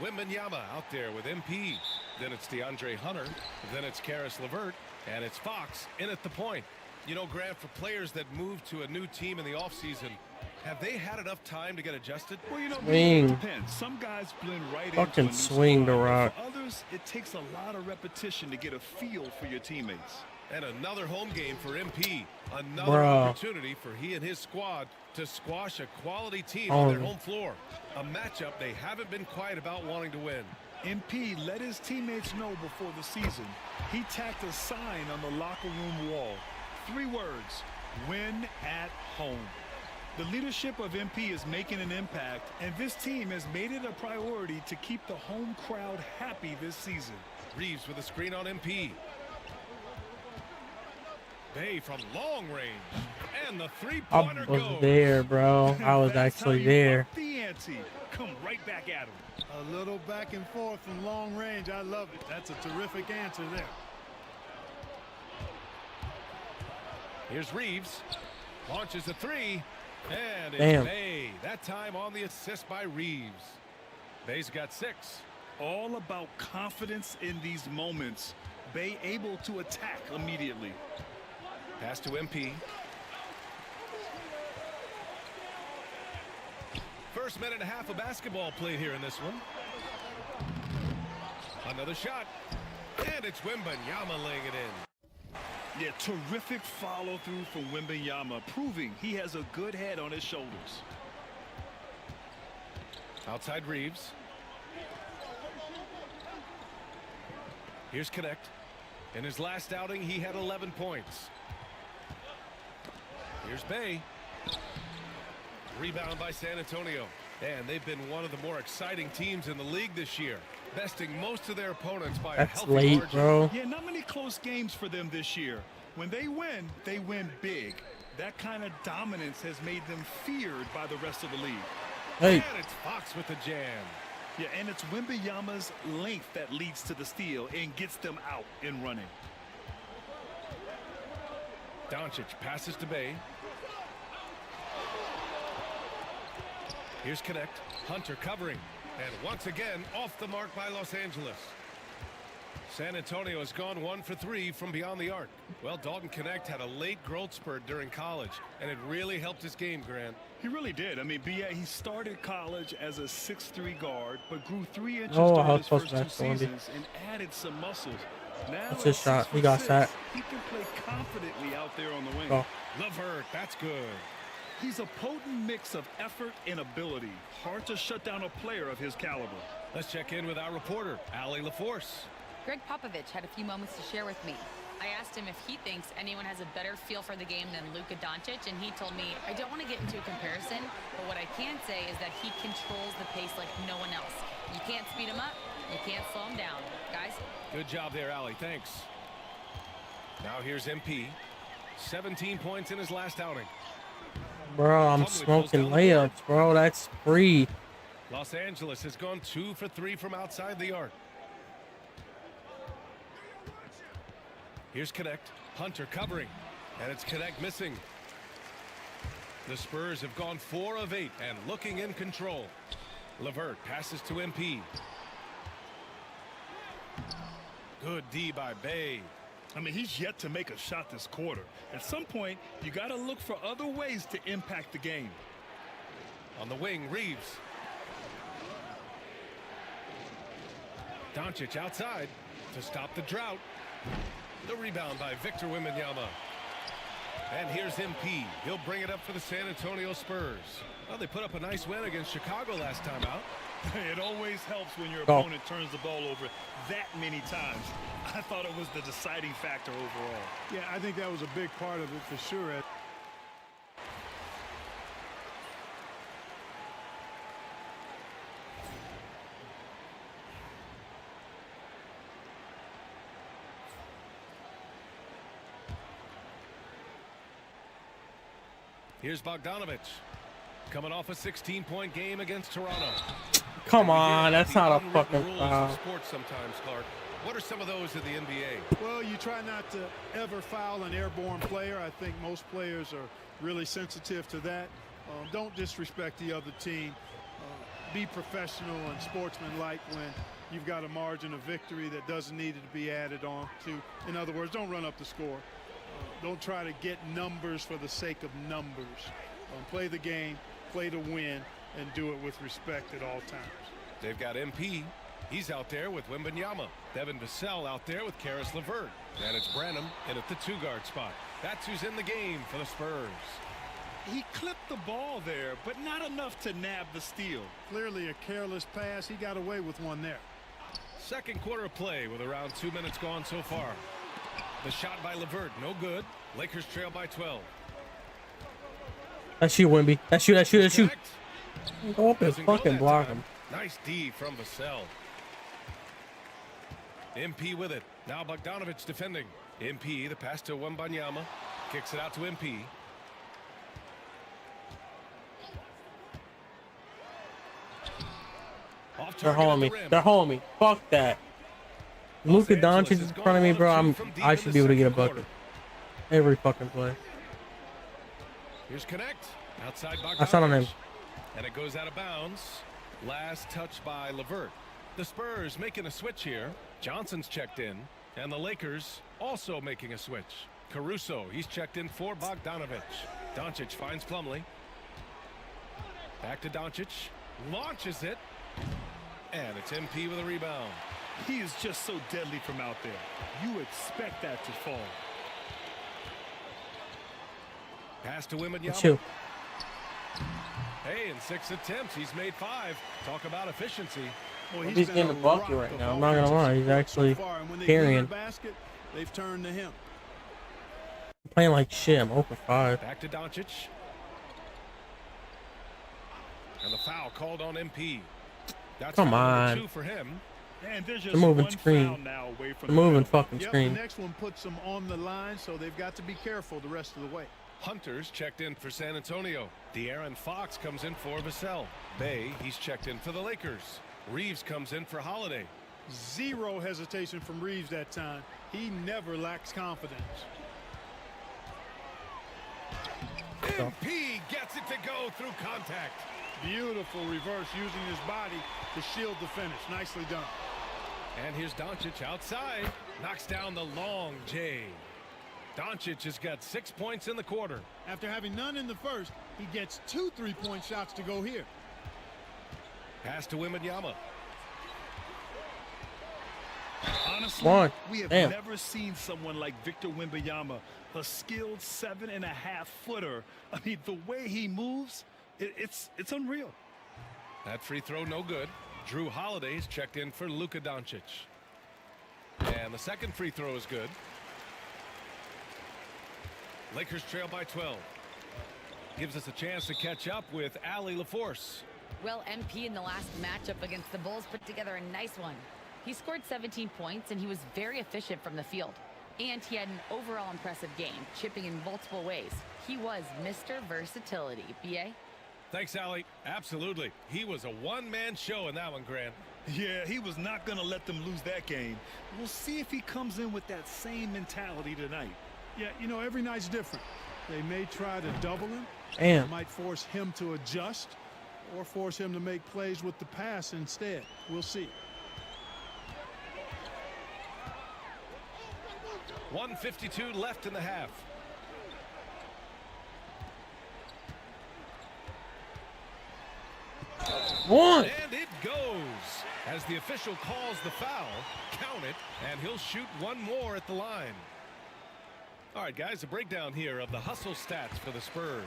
Wembanyama out there with MP. Then it's DeAndre Hunter. Then it's Karis LeVert, and it's Fox in at the point. You know, Grant, for players that move to a new team in the offseason, have they had enough time to get adjusted? Well, you know, Swing. it depends. Some guys blend right Fucking into a new swing squad. the rock. For others, it takes a lot of repetition to get a feel for your teammates. And another home game for MP. Another Bruh. opportunity for he and his squad to squash a quality team on their home floor. A matchup they haven't been quiet about wanting to win. MP let his teammates know before the season. He tacked a sign on the locker room wall. 3 words: win at home. The leadership of MP is making an impact, and this team has made it a priority to keep the home crowd happy this season. Reeves with a screen on MP. Bey from long range. And the three-pointer I was goes. there, bro. I was That's actually how you there. up the ante. Come right back at him. A little back and forth from long range. I love it. That's a terrific answer there. Here's Reeves. Launches a three. And it's Damn. Bey. That time on the assist by Reeves. Bey's got 6. All about confidence in these moments. Bey able to attack immediately. Pass to MP. First minute and a half of basketball played here in this one. Another shot. And it's Wembanyama laying it in. Yeah, terrific follow through from Wembanyama, proving he has a good head on his shoulders. Outside Reeves. Here's Connect. In his last outing, he had 11 points. Here's Bey. Rebound by San Antonio. And they've been one of the more exciting teams in the league this year, besting most of their opponents by a healthy late, margin. bro. Yeah, not many close games for them this year. When they win big. That kind of dominance has made them feared by the rest of the league. Hey. And it's Fox with the jam. Yeah, and it's Wembanyama's length that leads to the steal and gets them out and running. Doncic passes to Bey. Here's Connect. Hunter covering. And once again, off the mark by Los Angeles. San Antonio has gone 1 for 3 from beyond the arc. Well, Dalton Connect had a late growth spurt during college, and it really helped his game, Grant. He really did. I mean, he started college as a 6'3" guard, but grew 3 inches Oh, during how his close first that 2 one be? seasons and added some muscles. Now That's at his shot. 6'6", He got that. He can play confidently out there on the wing. Oh. LeVert, that's good. He's a potent mix of effort and ability. Hard to shut down a player of his caliber. Let's check in with our reporter, Allie LaForce. Greg Popovich had a few moments to share with me. I asked him if he thinks anyone has a better feel for the game than Luka Doncic, and he told me, I don't want to get into a comparison, but what I can say is that he controls the pace like no one else. You can't speed him up, you can't slow him down. Guys? Good job there, Allie. Thanks. Now here's MP. 17 points in his last outing. Bro, I'm smoking layups, bro. That's free. Los Angeles has gone 2 for 3 from outside the arc. Here's Connect. Hunter covering. And it's Connect missing. The Spurs have gone 4 of 8 and looking in control. LeVert passes to MP. Good D by Bay. I mean, he's yet to make a shot this quarter. At some point, you got to look for other ways to impact the game. On the wing, Reeves. Doncic outside to stop the drought. The rebound by Victor Wembanyama. And here's MP. He'll bring it up for the San Antonio Spurs. Well, they put up a nice win against Chicago last time out. It always helps when your opponent turns the ball over that many times. I thought it was the deciding factor overall. Yeah, I think that was a big part of it for sure. Here's Bogdanovich. Coming off a 16-point game against Toronto. Come on, that's not a fucking foul. Sports sometimes, Clark. What are some of those in the NBA? Well, you try not to ever foul an airborne player. I think most players are really sensitive to that. Don't disrespect the other team. Be professional and sportsmanlike when you've got a margin of victory that doesn't need to be added on to. In other words, don't run up the score. Don't try to get numbers for the sake of numbers. Play the game, play to win, and do it with respect at all times. They've got MP. He's out there with Wembanyama. Devin Vassell out there with Karis LeVert. And it's Branham in at the 2-guard spot. That's who's in the game for the Spurs. He clipped the ball there, but not enough to nab the steal. Clearly a careless pass. He got away with one there. Second quarter play with around 2 minutes gone so far. The shot by LeVert, no good. Lakers trail by 12. That's you, Wemby. That's you, that's you, that's you. Go up and fucking block him. Nice D from Vassell. MP with it. Now Bogdanovich defending. MP, the pass to Wembanyama. Kicks it out to MP. They're holding me. They're holding me. Fuck that. Luka Doncic is in front of me, bro. I should be able to get a bucket. Every fucking play. Here's Connect. Outside Bogdanovich. That's not on him. And it goes out of bounds. Last touch by LeVert. The Spurs making a switch here. Johnson's checked in. And the Lakers also making a switch. Caruso, he's checked in for Bogdanovich. Doncic finds Plumlee. Back to Doncic. Launches it. And it's MP with a rebound. He is just so deadly from out there. You expect that to fall. Pass to Wembanyama. Two. Hey, in 6 attempts, he's made 5. Talk about efficiency. Well, he's getting a bucket right now. I'm not gonna lie. He's actually carrying. Basket, they've turned to him. Playing like shit. I'm 0 for 5. Back to Doncic. And the foul called on MP. That's Come on. 2 for him. And there's just the moving one screen. foul now away from the moving field. fucking screen. The next one puts them on the line, so they've got to be careful the rest of the way. Hunter's checked in for San Antonio. De'Aaron Fox comes in for Vassell. Bay, he's checked in for the Lakers. Reeves comes in for Holiday. Zero hesitation from Reeves that time. He never lacks confidence. MP gets it to go through contact. Beautiful reverse using his body to shield the finish. Nicely done. And here's Doncic outside. Knocks down the long J. Doncic has got 6 points in the quarter. After having none in the first, he gets 2 3-point shots to go here. Pass to Wembanyama. Honestly, we have never seen someone like Victor Wembanyama, a skilled 7.5-footer. I mean, the way he moves, it's unreal. That free throw no good. Drew Holiday's checked in for Luka Doncic. And the second free throw is good. Lakers trail by 12. Gives us a chance to catch up with Allie LaForce. Well, MP in the last matchup against the Bulls put together a nice one. He scored 17 points, and he was very efficient from the field. And he had an overall impressive game, chipping in multiple ways. He was Mr. Versatility. B.A.? Thanks, Allie. Absolutely. He was a one-man show in that one, Grant. Yeah, he was not going to let them lose that game. We'll see if he comes in with that same mentality tonight. Yeah, you know, every night's different. They may try to double him. Damn. They might force him to adjust or force him to make plays with the pass instead. We'll see. 1:52 left in the half. One. And it goes. As the official calls the foul, count it, and he'll shoot one more at the line. All right, guys, a breakdown here of the hustle stats for the Spurs.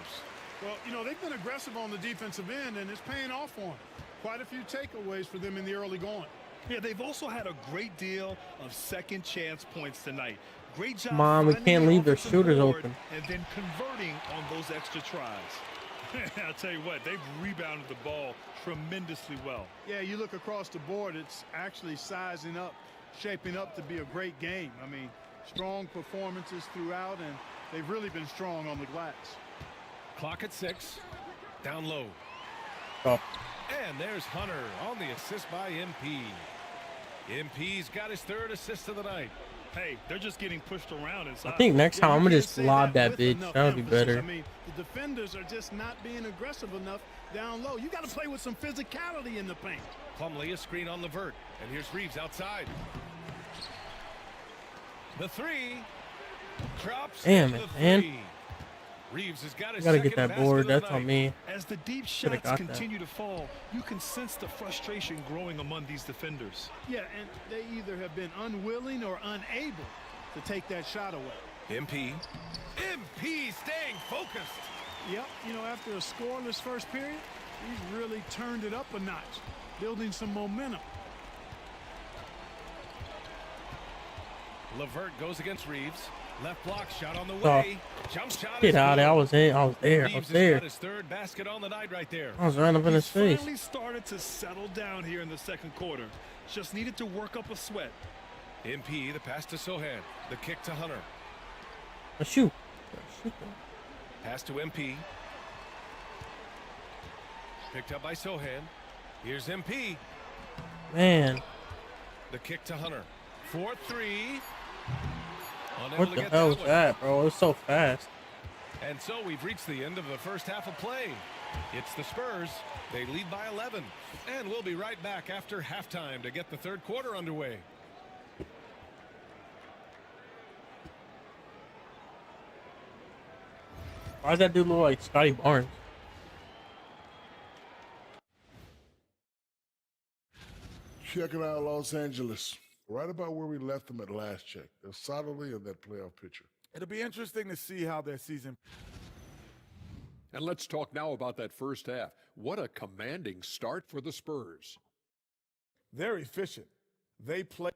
Well, you know, they've been aggressive on the defensive end, and it's paying off for them. Quite a few takeaways for them in the early going. Yeah, they've also had a great deal of second chance points tonight. Great job. Mom, we can't leave their shooters open. And then converting on those extra tries. I'll tell you what, they've rebounded the ball tremendously well. Yeah, you look across the board, it's actually sizing up, shaping up to be a great game. I mean, strong performances throughout, and they've really been strong on the glass. Clock at 6. Down low. Oh. And there's Hunter on the assist by MP. MP's got his third assist of the night. Hey, they're just getting pushed around inside. I think next time I'm going to just lob that bitch. That'll be better. I mean, the defenders are just not being aggressive enough down low. You got to play with some physicality in the paint. Plumlee, a screen on Levert. And here's Reeves outside. The three. Drops. Damn the it, man. three. Reeves has got his Gotta get second that board. basket of That's the on night. me. As the deep Should've shots got continue to fall, you can sense the frustration growing among these defenders. Yeah, and they either have been unwilling or unable to take that shot away. MP staying focused. Yep, you know, after a scoreless first period, he's really turned it up a notch, building some momentum. Levert goes against Reeves. Left block shot on the way. Jump shot. Get out of there. I was there. Reeves I was has there. got his third basket on the night right there. I was right up in his face. Finally started to settle down here in the second quarter. Just needed to work up a sweat. MP, the pass to Sohan. The kick to Hunter. Shoot. Pass to MP. Picked up by Sohan. Here's MP. Man. The kick to Hunter. 4-3. What the hell was that, bro? It was so fast. And so we've reached the end of the first half of play. It's the Spurs. They lead by 11. And we'll be right back after halftime to get the third quarter underway. Why does that dude look like Scotty Barnes? Checking out Los Angeles. Right about where we left them at last check. They're solidly in that playoff picture. It'll be interesting to see how their season. And let's talk now about that first half. What a commanding start for the Spurs. They're efficient. They play.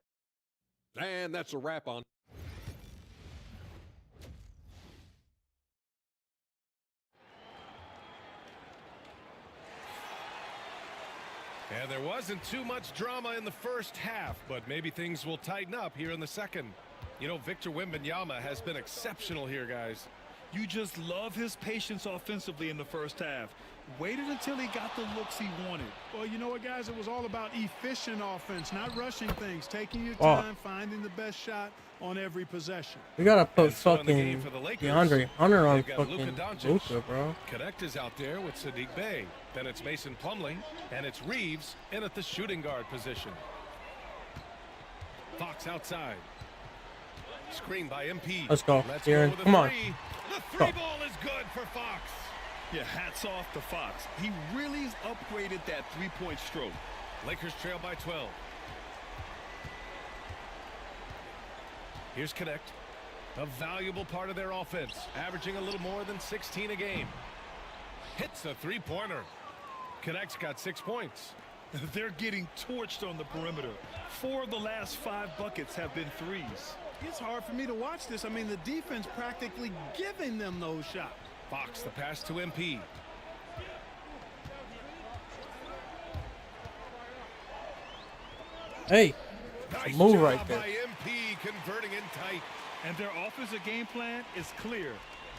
And that's a wrap on. And there wasn't too much drama in the first half, but maybe things will tighten up here in the second. You know, Victor Wembanyama has been exceptional here, guys. You just love his patience offensively in the first half. Waited until he got the looks he wanted. Well, you know what, guys? It was all about efficient offense, not rushing things, taking your time, finding the best shot on every possession. We gotta put fucking DeAndre Hunter on fucking Luka, bro. Connect is out there with Sadiq Bey. Then it's Mason Plumlee, and it's Reeves in at the shooting guard position. Fox outside. Screen by MP. Let's go, Let's Aaron. go with Come on. The three ball is good for Fox. Yeah, hats off to Fox. He really upgraded that three-point stroke. Lakers trail by 12. Here's Connect. A valuable part of their offense, averaging a little more than 16 a game. Hits a three-pointer. Connect's got 6 points. They're getting torched on the perimeter. 4 of the last 5 buckets have been threes. It's hard for me to watch this. I mean, the defense practically giving them those shots. Fox, the pass to MP. Hey, Nice move job right there. by MP, converting in tight. And their offensive game plan is clear.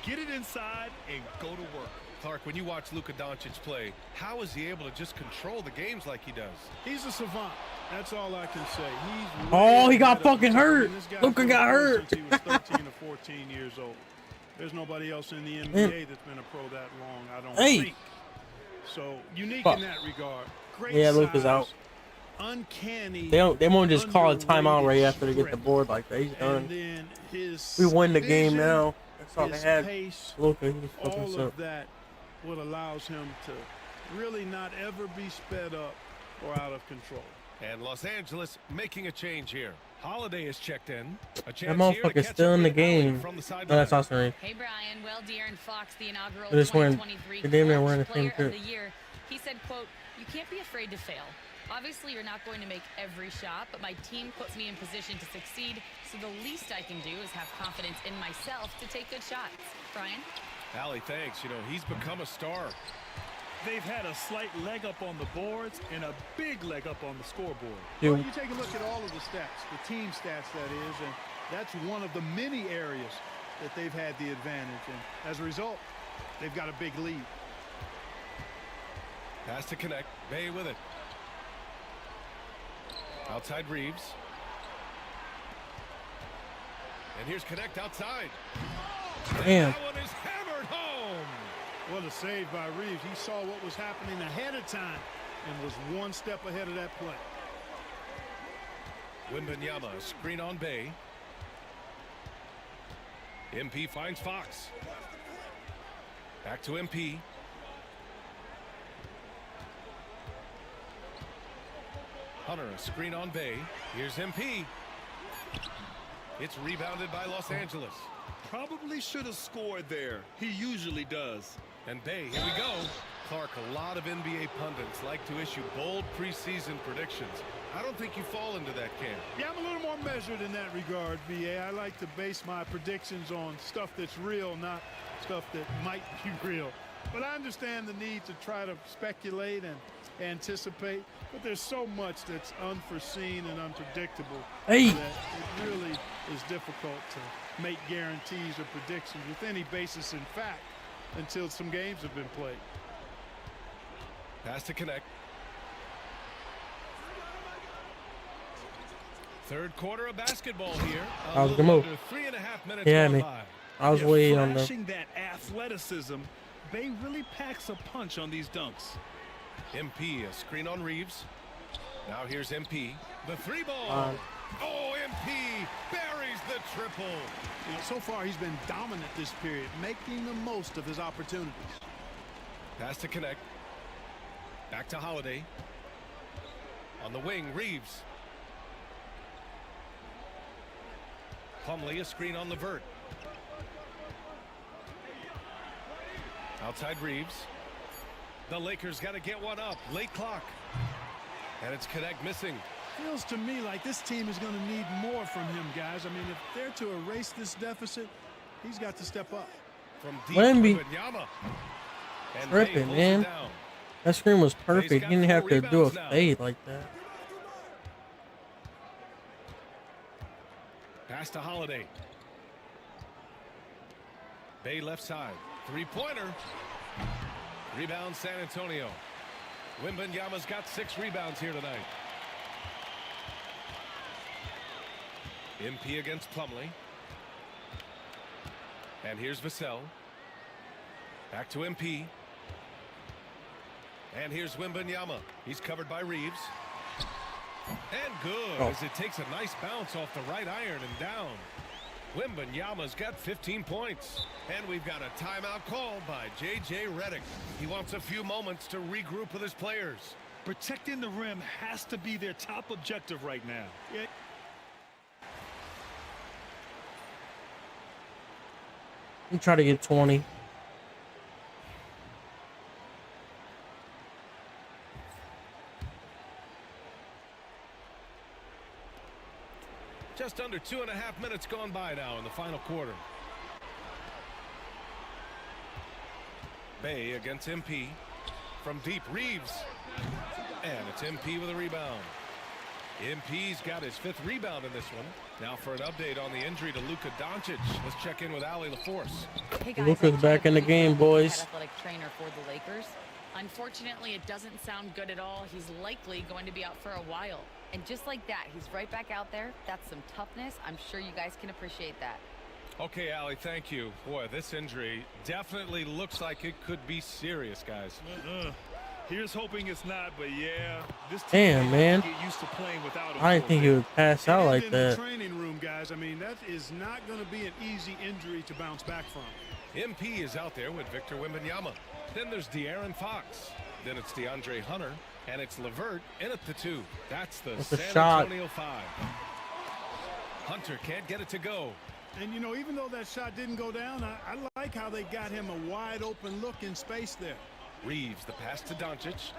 Get it inside and go to work. Clark, when you watch Luka Doncic play, how is he able to just control the games like he does? He's a savant. That's all I can say. He's Oh, he got ahead of fucking himself. I hurt. mean, this guy's Luka been got a pro hurt. since he was 13 or 14 years old. There's nobody else in the NBA that's been a pro that long, I don't think. So, unique in that regard. Great Yeah, size, Luka's out. Uncanny. They won't just call a timeout right underrated after they get the strength. board like that. He's done. And then his We win the game vision, now. That's all they his had. pace, Luka, he just fucking all sucked. of that what allows him to really not ever be sped up or out of control. And Los Angeles making a change here. Holiday is checked in. A That chance here to motherfucker's catch still up in the with Allen game. from the No, sideline. that's Austin Reeves. Hey, Brian. Well, De'Aaron Fox, the inaugural They just went- 2023 they damn near Clutch wearing the same Player of kit. the Year. He said, quote, "You can't be afraid to fail. Obviously, you're not going to make every shot, but my team puts me in position to succeed, so the least I can do is have confidence in myself to take good shots." Brian? Allie, thanks. You know, he's become a star. They've had a slight leg up on the boards and a big leg up on the scoreboard. Well, you take a look at all of the stats, the team stats that is, and that's one of the many areas that they've had the advantage. And as a result, they've got a big lead. Has to connect. Bay with it. Outside Reeves. And here's connect outside. Damn. That one is hammered home. What a save by Reeves. He saw what was happening ahead of time and was one step ahead of that play. Wembanyama, screen on Bay. MP finds Fox. Back to MP. Hunter, a screen on Bay. Here's MP. It's rebounded by Los Angeles. Probably should have scored there. He usually does. And Bay, here we go. Clark, a lot of NBA pundits like to issue bold preseason predictions. I don't think you fall into that camp. Yeah, I'm a little more measured in that regard, BA. I like to base my predictions on stuff that's real, not stuff that might be real. But I understand the need to try to speculate and anticipate, but there's so much that's unforeseen and unpredictable that it really is difficult to make guarantees or predictions with any basis in fact until some games have been played. Pass to connect. Third quarter of basketball here. That was a good move. 3.5 minutes Yeah, gone me. by. I was waiting on the. Flashing that athleticism, Bay really packs a punch on these dunks. MP, a screen on Reeves. Now here's MP. The three ball. Oh, MP buries the triple. You know, so far he's been dominant this period, making the most of his opportunities. Pass to connect. Back to Holiday. On the wing, Reeves. Plumlee, a screen on the vert. Outside Reeves. The Lakers got to get one up. Late clock. And it's connect missing. Feels to me like this team is going to need more from him, guys. I mean, if they're to erase this deficit, he's got to step up. From deep Wemby. Wembanyama. And Tripping, Bay holds it man. down. That screen was perfect. Bay's He got didn't have 4 to do a rebounds now. fade like that. Pass to Holiday. Bay left side. Three-pointer. Rebound San Antonio. Wembanyama's got 6 rebounds here tonight. MP against Plumlee. And here's Vassell. Back to MP. And here's Wembanyama. He's covered by Reeves. And good as it takes a nice bounce off the right iron and down. Wembanyama's got 15 points. And we've got a timeout called by J.J. Redick. He wants a few moments to regroup with his players. Protecting the rim has to be their top objective right now. He tried to get 20. Just under 2.5 minutes gone by now in the final quarter. Bay against MP. From deep, Reeves. And it's MP with a rebound. MP's got his 5th rebound in this one. Now for an update on the injury to Luka Doncic. Let's check in with Ali LaForce. Hey guys, Luka's back in the game, boys. Head athletic trainer for the Lakers. Unfortunately, it doesn't sound good at all. He's likely going to be out for a while. And just like that, he's right back out there. That's some toughness. I'm sure you guys can appreciate that. Okay, Ali, thank you. Boy, this injury definitely looks like it could be serious, guys. Here's hoping it's not, but yeah, this team Damn, man. get used to playing without him. I didn't think he would pass out like in that. the training room, guys. I mean, that is not going to be an easy injury to bounce back from. MP is out there with Victor Wembanyama. Then there's De'Aaron Fox. Then it's DeAndre Hunter. And it's LeVert in at the 2. That's the What's the San shot? Antonio 5. Hunter can't get it to go. And, you know, even though that shot didn't go down, I like how they got him a wide open look in space there. Reeves, the pass to Doncic.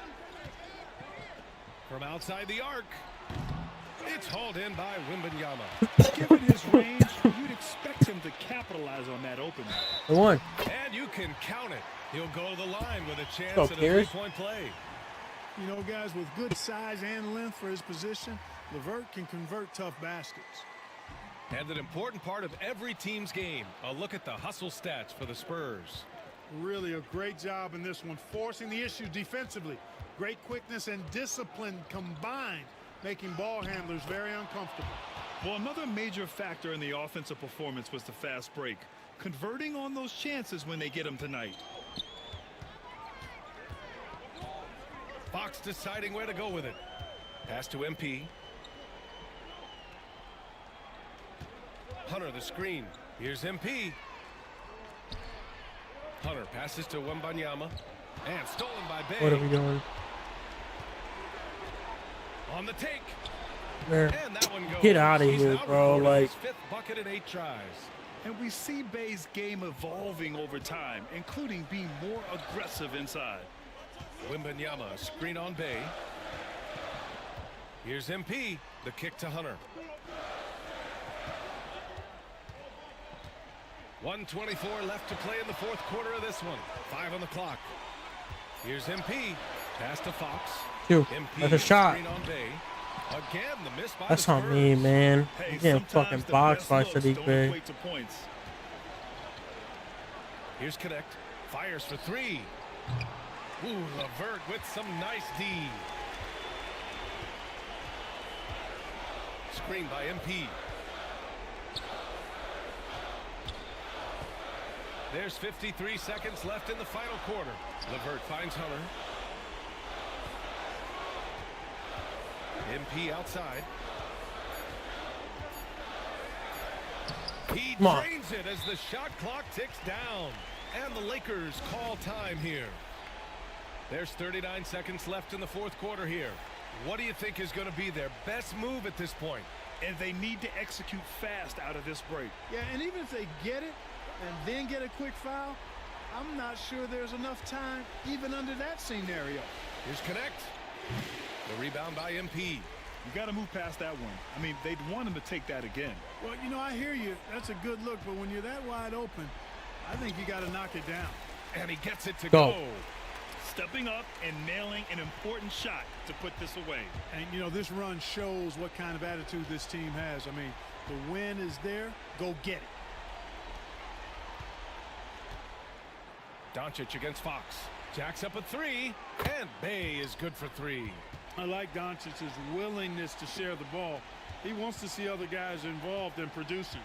From outside the arc. It's hauled in by Wembanyama. Given his range, you'd expect him to capitalize on that opening. The one. And you can count it. He'll go to the line with a chance Go, at a Pierce. 3-point play. You know, guys, with good size and length for his position, LeVert can convert tough baskets. And an important part of every team's game. A look at the hustle stats for the Spurs. Really a great job in this one, forcing the issue defensively. Great quickness and discipline combined, making ball handlers very uncomfortable. Well, another major factor in the offensive performance was the fast break. Converting on those chances when they get them tonight. Fox deciding where to go with it. Pass to MP. Hunter the screen. Here's MP. Hunter passes to Wembanyama. And stolen by Bay. What are we doing? On the take. There. And that one goes. Get out of He's here, now bro. recorded Like, his 5th bucket in 8 tries. And we see Bay's game evolving over time, including being more aggressive inside. Wembanyama, screen on Bay. Here's MP, the kick to Hunter. 1:24 left to play in the 4th quarter of this one. 5 on the clock. Here's MP, pass to Fox. 2. MP, That's a shot. screen on Bay. Again, the miss by That's the on Spurs. me, man. Hey, I'm getting sometimes fucking the boxed best by looks Sadiq don't Bey. equate to points. Here's Connect. Fires for 3. Ooh, LeVert with some nice D. Screen by MP. There's 53 seconds left in the final quarter. LeVert finds Hunter. MP outside. He drains it as the shot clock ticks down. And the Lakers call time here. There's 39 seconds left in the 4th quarter here. What do you think is going to be their best move at this point? And they need to execute fast out of this break. Yeah, and even if they get it and then get a quick foul, I'm not sure there's enough time even under that scenario. Here's Connect. The rebound by MP. You got to move past that one. I mean, they'd want him to take that again. Well, you know, I hear you. That's a good look, but when you're that wide open, I think you got to knock it down. And he gets it to Go. go. Stepping up and nailing an important shot to put this away. And, you know, this run shows what kind of attitude this team has. I mean, the win is there. Go get it. Doncic against Fox. Jacks up a 3. And Bay is good for 3. I like Doncic's willingness to share the ball. He wants to see other guys involved in producing.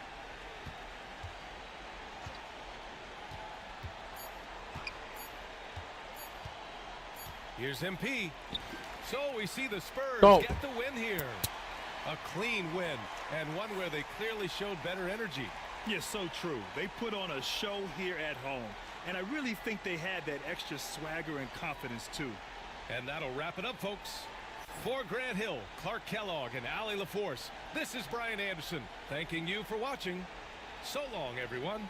Here's MP. So we see the Spurs Go. get the win here. A clean win, and one where they clearly showed better energy. Yeah, so true. They put on a show here at home, and I really think they had that extra swagger and confidence too. And that'll wrap it up, folks. For Grant Hill, Clark Kellogg, and Ali LaForce, this is Brian Anderson, thanking you for watching. So long, everyone.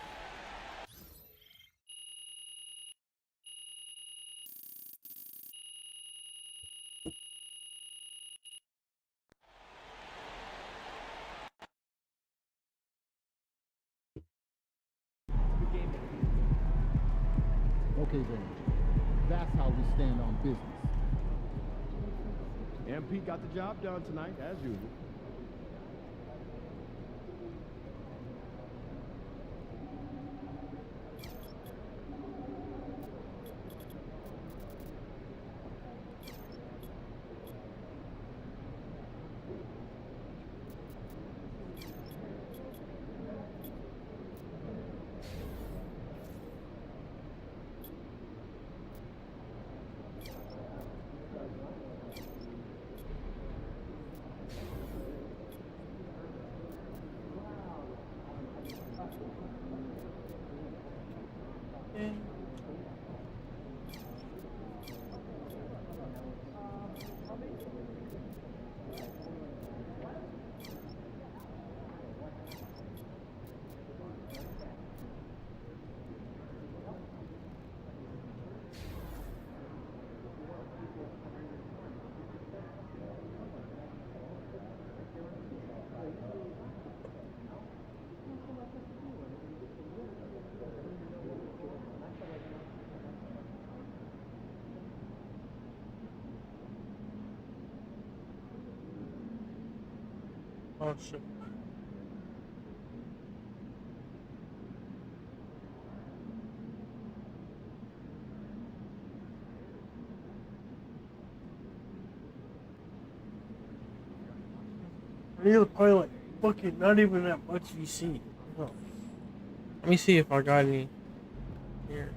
Okay, then. That's how we stand on business. MP got the job done tonight, as usual. Oh shit. I need to play like fucking not even that much VC. Oh. Let me see if I got any here.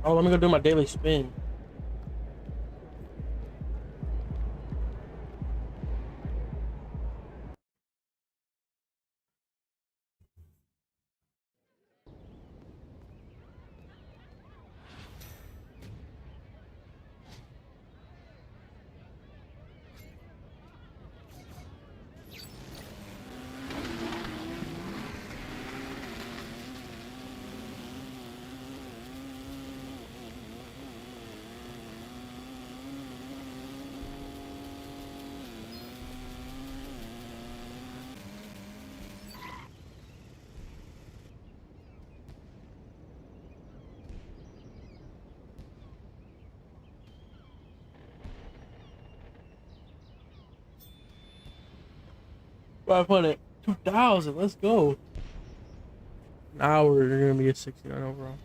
Oh, let me go do my daily spin. $500, 2,000. Let's go. Now we're gonna be at 69 overall.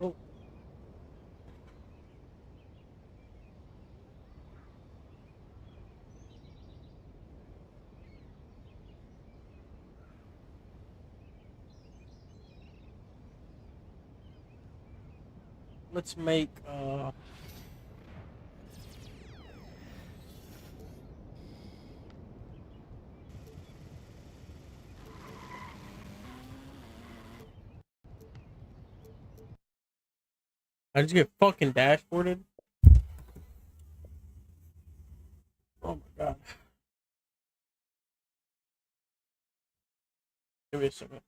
Oh. Let's make I just get fucking dashboarded. Oh my god. Give me a second.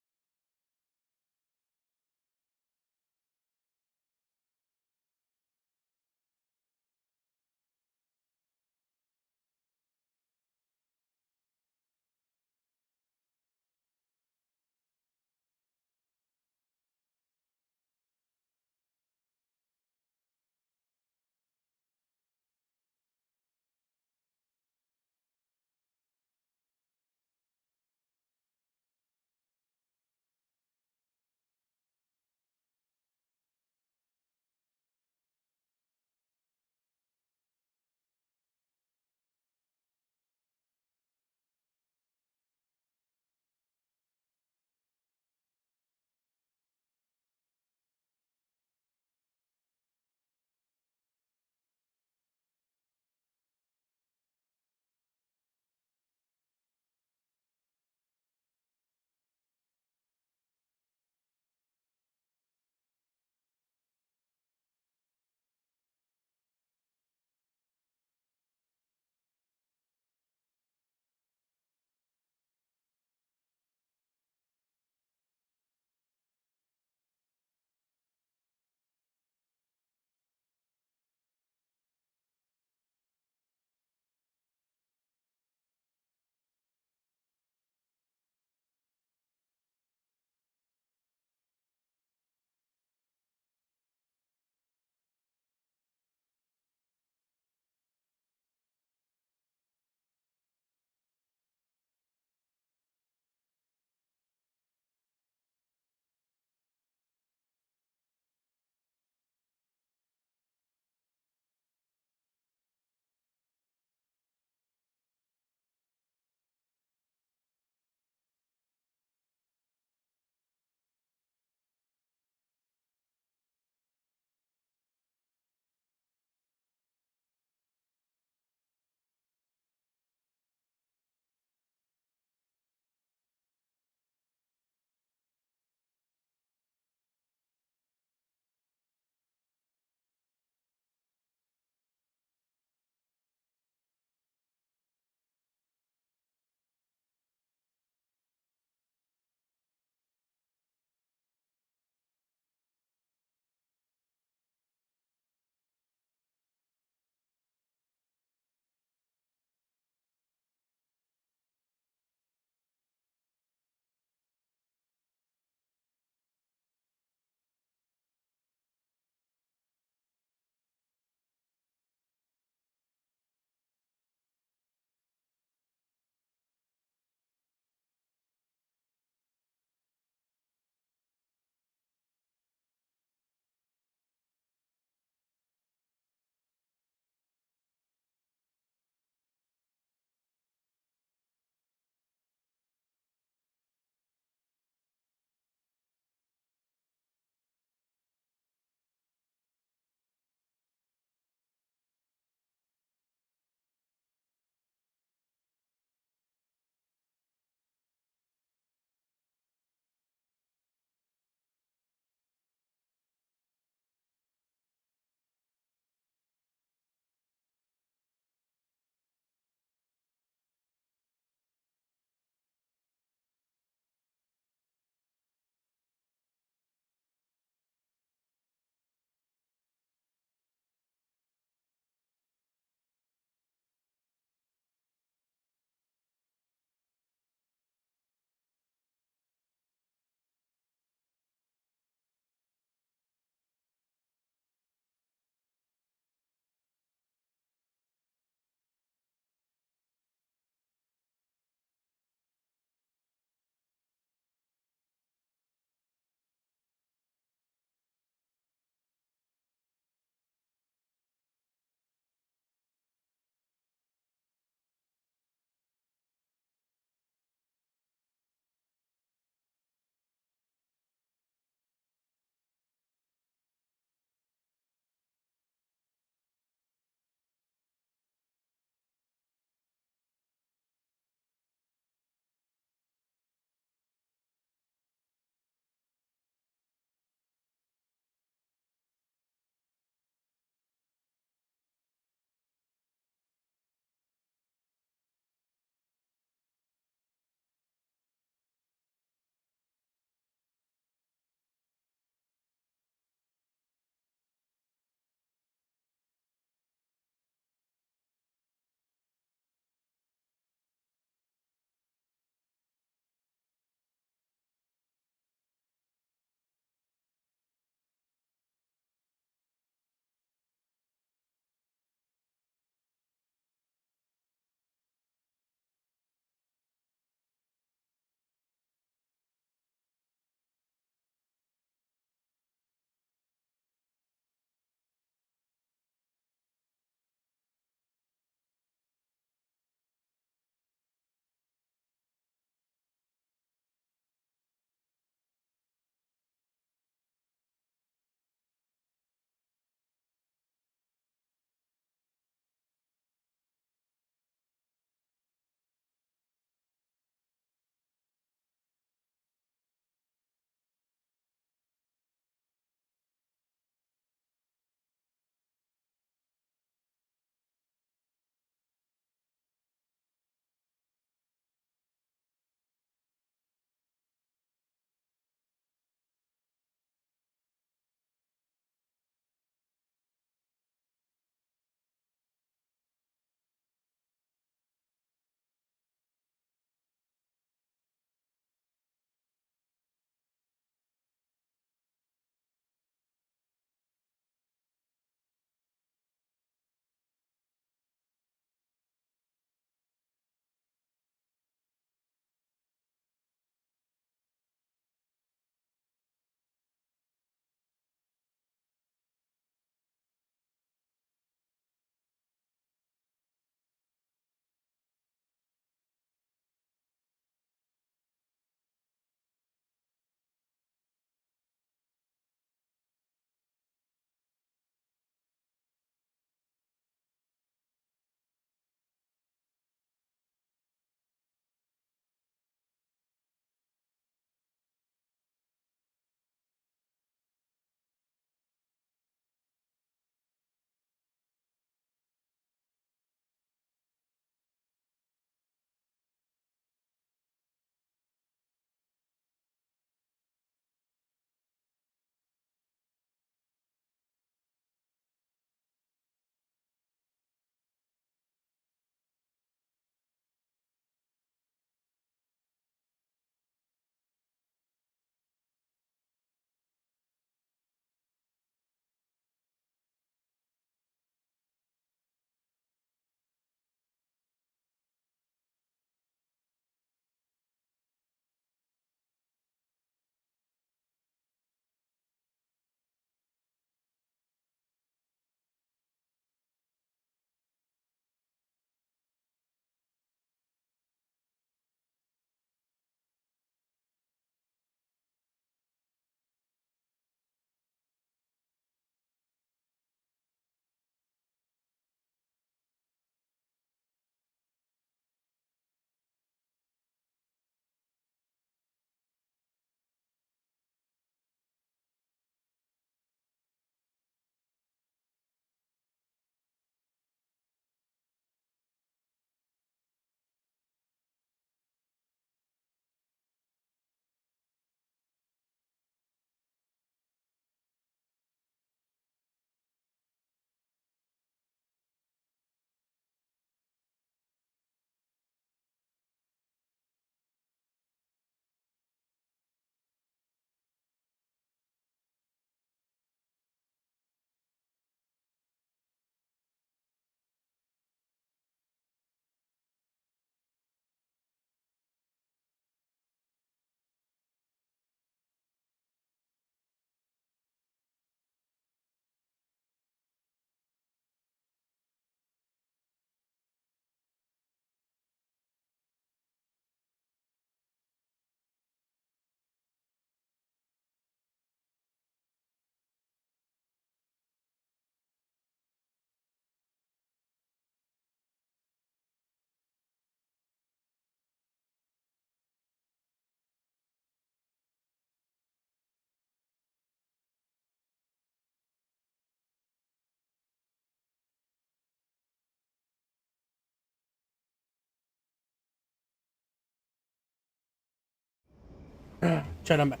Shut up.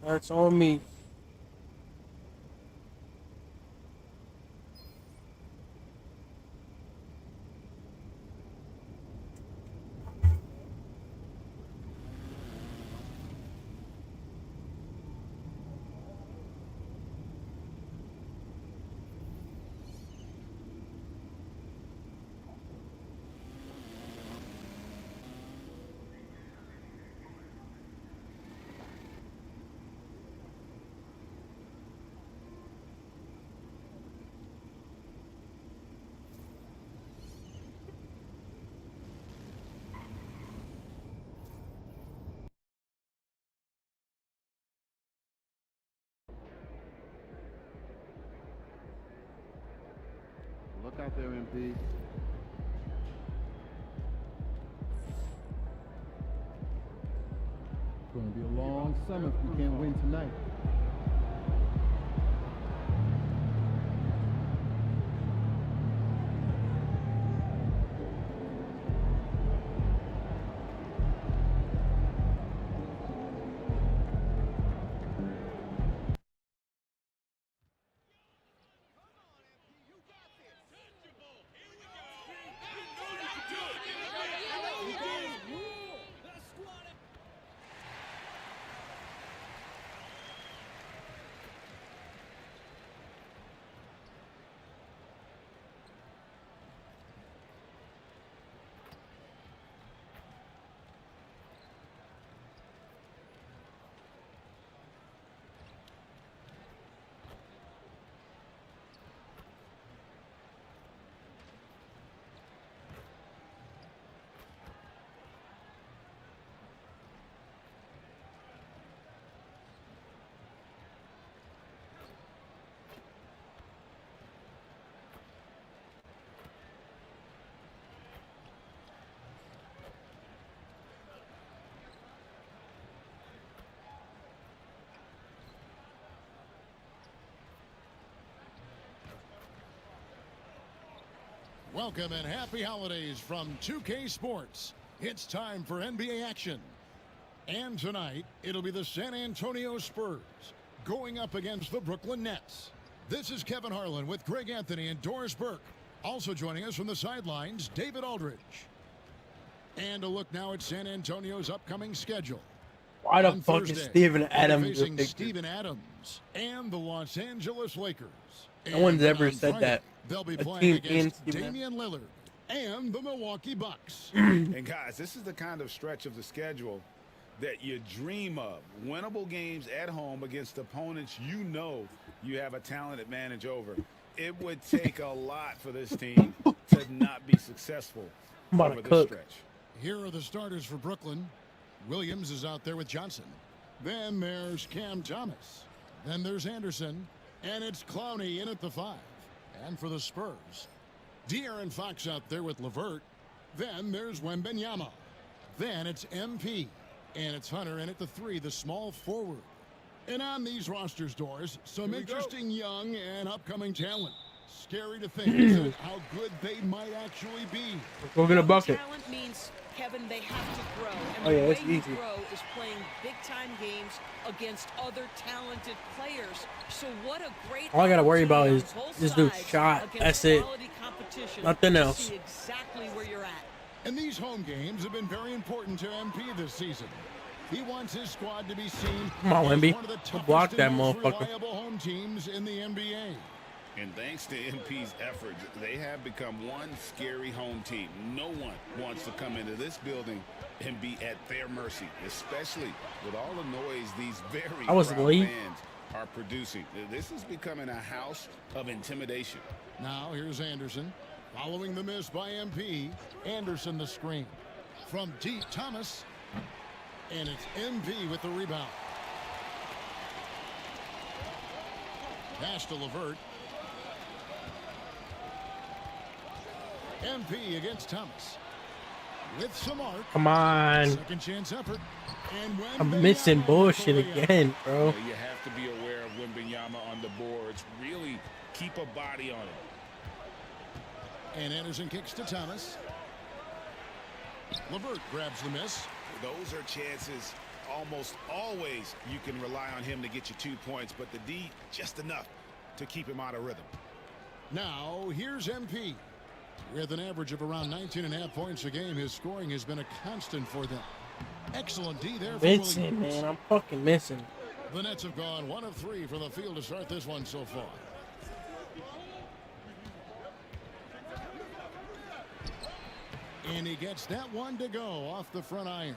That's on me. Look out there, MP. It's going to be a long summer if we can't win tonight. Welcome and happy holidays from 2K Sports. It's time for NBA action. And tonight, it'll be the San Antonio Spurs going up against the Brooklyn Nets. This is Kevin Harlan with Greg Anthony and Doris Burke. Also joining us from the sidelines, David Aldridge. And a look now at San Antonio's upcoming schedule. Why the On fuck Thursday, is Steven they're Adams facing Steven Adams and the Los Angeles Lakers. No one's And ever on said Friday, that. They'll be A playing team against in Steven Damian Lillard and the Milwaukee Bucks. And guys, this is the kind of stretch of the schedule that you dream of. Winnable games at home against opponents you know you have a talent advantage over. It would take a lot for this team to not be successful over this stretch. Here are the starters for Brooklyn. Williams is out there with Johnson. Then there's Cam Thomas. Then there's Anderson. And it's Clowney in at the 5. And for the Spurs, De'Aaron Fox out there with LeVert. Then there's Wembanyama. Then it's MP. And it's Hunter in at the 3, the small forward. And on these rosters, Doors, some interesting young and upcoming talent. Scary to think how good they might actually be. We're gonna bucket. Talent means, Kevin, they have to grow. And Oh, yeah, the that's way you easy. grow is playing big-time games against other talented players. So what a great All I gotta worry about is opportunity on both this dude's sides shot. against That's it. quality competition Nothing to else. see exactly where you're at. And these home games have been very important to MP this season. He wants his squad to be seen Come on, as Wemby. one of the toughest Block that and most motherfucker. reliable home teams in the NBA. And thanks to MP's efforts, they have become one scary home team. No one wants to come into this building and be at their mercy, especially with all the noise these very proud fans are producing. This is becoming a house of intimidation. Now here's Anderson. Following the miss by MP, Anderson the screen. From deep, Thomas. And it's MP with the rebound. Pass to LeVert. MP against Thomas. With some arc. Come on. Second chance effort. And I'm missing bullshit again, bro. You have to be aware of Wembanyama on the boards. Really keep a body on it. And Anderson kicks to Thomas. LeVert grabs the miss. Those are chances almost always you can rely on him to get you 2 points, but the D just enough to keep him out of rhythm. Now, here's MP. With an average of around 19.5 points a game, his scoring has been a constant for them. Excellent D there for Williams. Man, I'm fucking missing. The Nets have gone 1 of 3 from the field to start this one so far. And he gets that one to go off the front iron.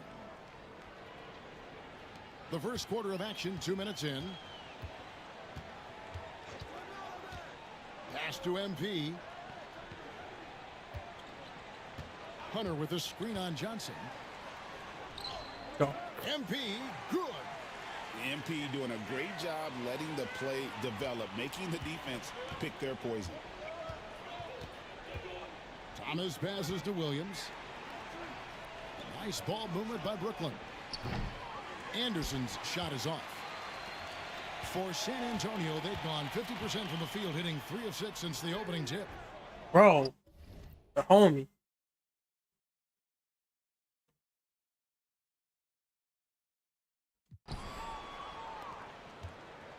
The first quarter of action, 2 minutes in. Pass to MP. Hunter with a screen on Johnson. Go. MP, good. MP doing a great job letting the play develop, making the defense pick their poison. Thomas passes to Williams. Nice ball movement by Brooklyn. Anderson's shot is off. For San Antonio, they've gone 50% from the field, hitting 3 of 6 since the opening tip. Bro, the homie.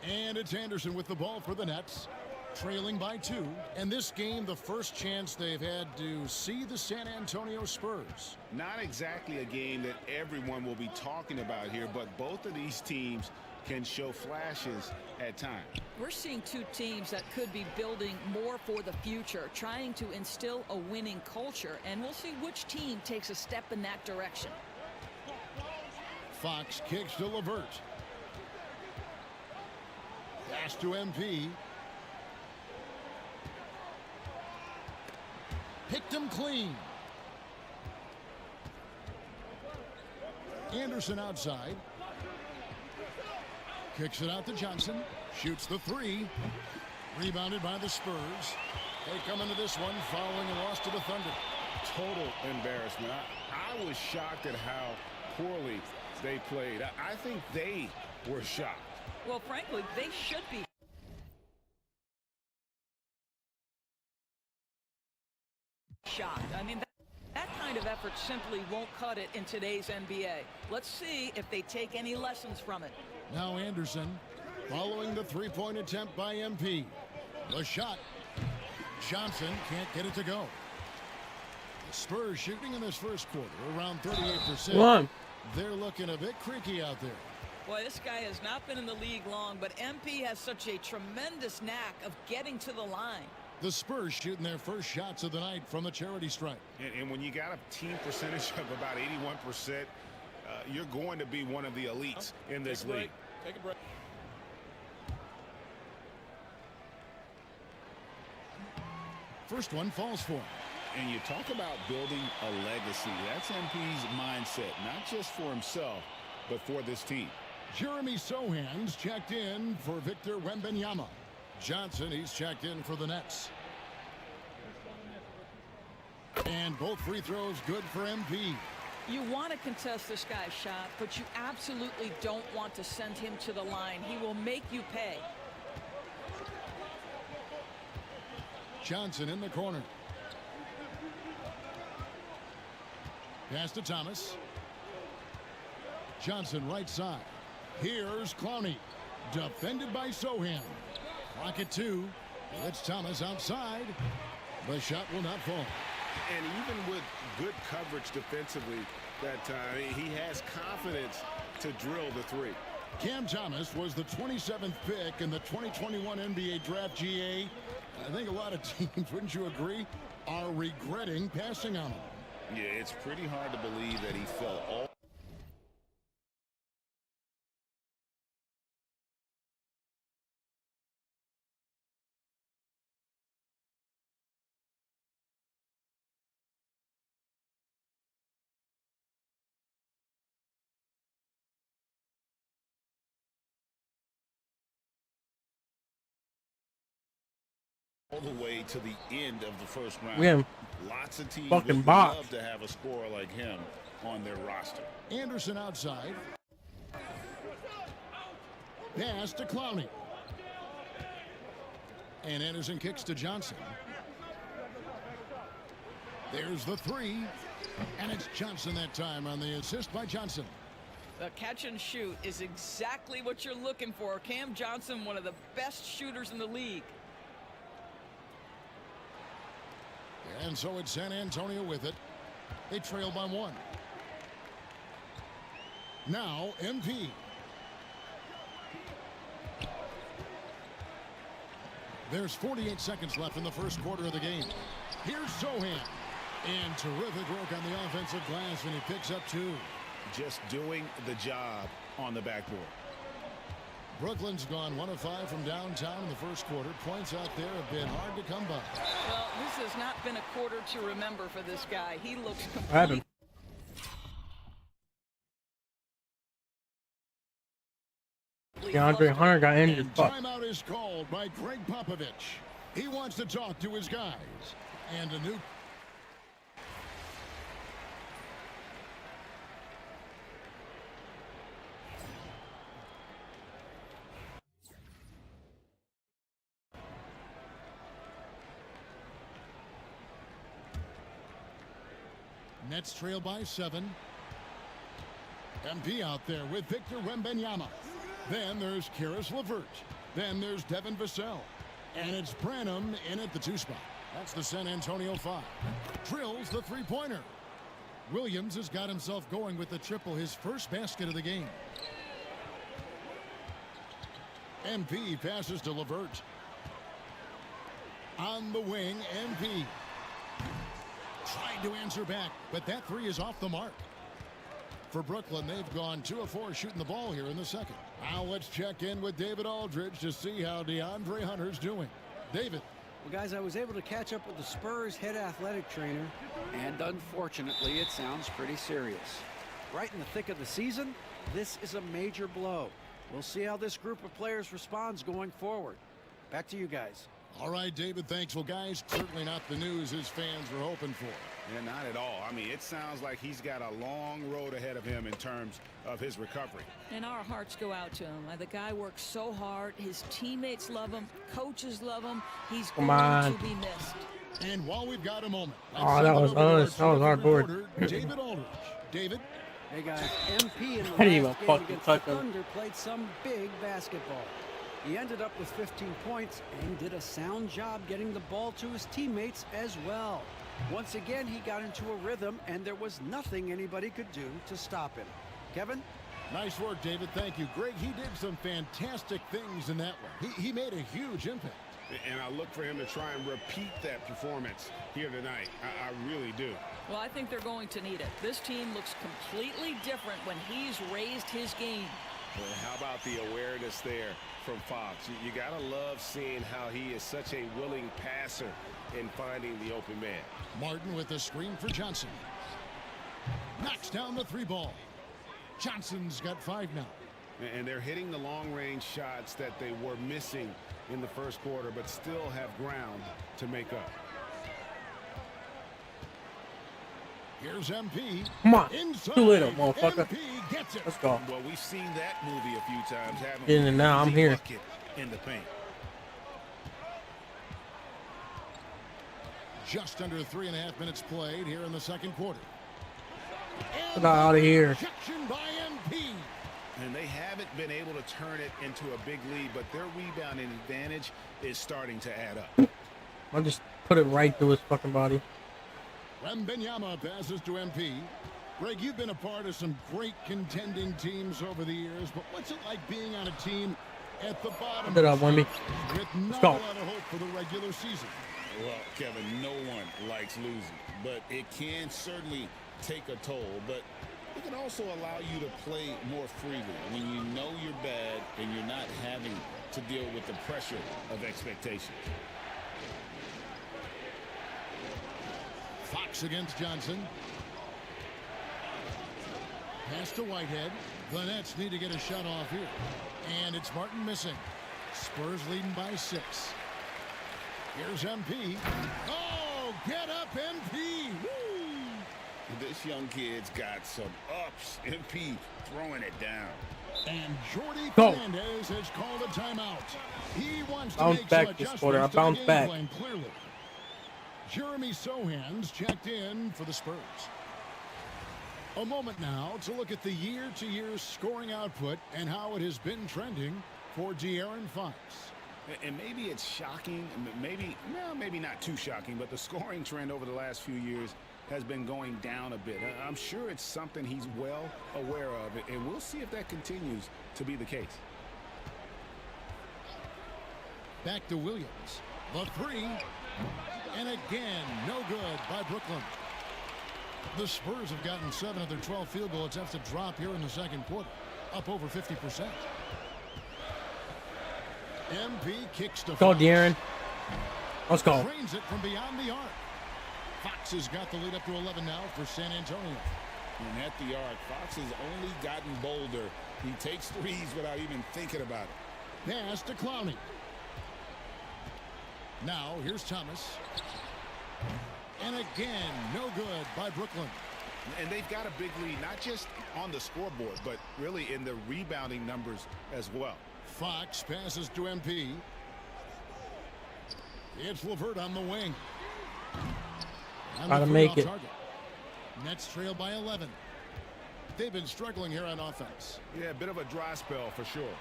And it's Anderson with the ball for the Nets, trailing by 2. And this game, the first chance they've had to see the San Antonio Spurs. Not exactly a game that everyone will be talking about here, but both of these teams can show flashes at times. We're seeing 2 teams that could be building more for the future, trying to instill a winning culture, and we'll see which team takes a step in that direction. Fox kicks to LeVert. Pass to MP. Picked him clean. Anderson outside. Kicks it out to Johnson. Shoots the 3. Rebounded by the Spurs. They come into this one following a loss to the Thunder. Total embarrassment. I was shocked at how poorly they played. I think they were shocked. Well, frankly, they should be shocked. I mean, that kind of effort simply won't cut it in today's NBA. Let's see if they take any lessons from it. Now Anderson following the 3-point attempt by MP. The shot. Johnson can't get it to go. The Spurs shooting in this first quarter around 38%. Come on. They're looking a bit creaky out there. Boy, this guy has not been in the league long, but MP has such a tremendous knack of getting to the line. The Spurs shooting their first shots of the night from the charity stripe. And when you got a team percentage of about 81%, you're going to be one of the elites in this league. Take a break. First one falls for him. And you talk about building a legacy. That's MP's mindset, not just for himself, but for this team. Jeremy Sohan's checked in for Victor Wembanyama. Johnson, he's checked in for the Nets. And both free throws good for MP. You want to contest this guy's shot, but you absolutely don't want to send him to the line. He will make you pay. Johnson in the corner. Pass to Thomas. Johnson right side. Here's Clowney. Defended by Sohan. Clock at 2. It's Thomas outside. The shot will not fall. And even with good coverage defensively that time, he has confidence to drill the 3. Cam Thomas was the 27th pick in the 2021 NBA Draft. GA. I think a lot of teams, wouldn't you agree, are regretting passing on him. Yeah, it's pretty hard to believe that he fell all. All the way to the end of the first round. Yeah. Lots of teams Fucking would box. love to have a scorer like him on their roster. Anderson outside. Pass to Clowney. And Anderson kicks to Johnson. There's the 3. And it's Johnson that time on the assist by Johnson. The catch and shoot is exactly what you're looking for. Cam Johnson, one of the best shooters in the league. And so it's San Antonio with it. They trail by 1. Now MP. There's 48 seconds left in the first quarter of the game. Here's Sohan. And terrific work on the offensive glass, and he picks up 2. Just doing the job on the backboard. Brooklyn's gone 1 of 5 from downtown in the first quarter. Points out there have been hard to come by. Well, this has not been a quarter to remember for this guy. He looks completely... DeAndre Hunter got injured. Timeout is called by Greg Popovich. He wants to talk to his guys. And a new... Nets trail by 7. MP out there with Victor Wembanyama. Then there's Karis LeVert. Then there's Devin Vassell. And it's Branham in at the 2 spot. That's the San Antonio 5. Drills the 3-pointer. Williams has got himself going with the triple, his first basket of the game. MP passes to LeVert. On the wing, MP. Trying to answer back, but that 3 is off the mark. For Brooklyn, they've gone 2 of 4 shooting the ball here in the second. Now let's check in with David Aldridge to see how DeAndre Hunter's doing. David. Well, guys, I was able to catch up with the Spurs head athletic trainer, and unfortunately, it sounds pretty serious. Right in the thick of the season, this is a major blow. We'll see how this group of players responds going forward. Back to you guys. All right, David, thanks. Well, guys, certainly not the news his fans were hoping for. Yeah, not at all. I mean, it sounds like he's got a long road ahead of him in terms of his recovery. And our hearts go out to him. The guy works so hard. His teammates love him. Coaches love him. He's going to be missed. And while we've got a moment, that was honest. That was hard board. David Aldridge. David. Hey, guys, MP in the I didn't last even game fucking against touch the him. Thunder played some big basketball. He ended up with 15 points and did a sound job getting the ball to his teammates as well. Once again, he got into a rhythm, and there was nothing anybody could do to stop him. Kevin? Nice work, David. Thank you. Greg, he did some fantastic things in that one. He made a huge impact. And I look for him to try and repeat that performance here tonight. I really do. Well, I think they're going to need it. This team looks completely different when he's raised his game. Well, how about the awareness there from Fox? You got to love seeing how he is such a willing passer in finding the open man. Martin with the screen for Johnson. Knocks down the 3 ball. Johnson's got 5 now. And they're hitting the long-range shots that they were missing in the first quarter, but still have ground to make up. Here's MP. Come on. Inside. Too little, motherfucker. MP gets it. Let's go. Well, we've seen that movie a few times, haven't In and now, I'm here. In the paint. Just under 3.5 minutes played here in the second quarter. Get out of here. Rejection by MP. And they haven't been able to turn it into a big lead, but their rebounding advantage is starting to add up. I'll just put it right through his fucking body. Wembanyama passes to MP. Greg, you've been a part of some great contending teams over the years, but what's it like being on a team at the bottom Put it up, Wemby. with not go. a lot of hope for the regular season? Well, Kevin, no one likes losing, but it can certainly take a toll. But it can also allow you to play more freely when you know you're bad and you're not having to deal with the pressure of expectation. Fox against Johnson. Pass to Whitehead. The Nets need to get a shot off here. And it's Martin missing. Spurs leading by 6. Here's MP. Oh, get up, MP. Woo! This young kid's got some ups. MP throwing it down. And Jordy Go. Fernandez has called a timeout. He wants to Bounce make back some this adjustments quarter. I to the bounce game back. plan, clearly. Jeremy Sohan's checked in for the Spurs. A moment now to look at the year-to-year scoring output and how it has been trending for De'Aaron Fox. And maybe it's shocking, maybe not too shocking, but the scoring trend over the last few years has been going down a bit. I'm sure it's something he's well aware of, and we'll see if that continues to be the case. Back to Williams. The three. And again, no good by Brooklyn. The Spurs have gotten 7 of their 12 field goal attempts to drop here in the second quarter, up over 50%. MP kicks to Go, Fox. De'Aaron. Let's go. Drains it from beyond the arc. Fox has got the lead up to 11 now for San Antonio. And at the arc, Fox has only gotten bolder. He takes threes without even thinking about it. Pass to Clowney. Now here's Thomas. And again, no good by Brooklyn. And they've got a big lead, not just on the scoreboard, but really in the rebounding numbers as well. Fox passes to MP. It's LeVert on the wing. Gotta make it. Target. Nets trail by 11. They've been struggling here on offense. Yeah, a bit of a dry spell for sure.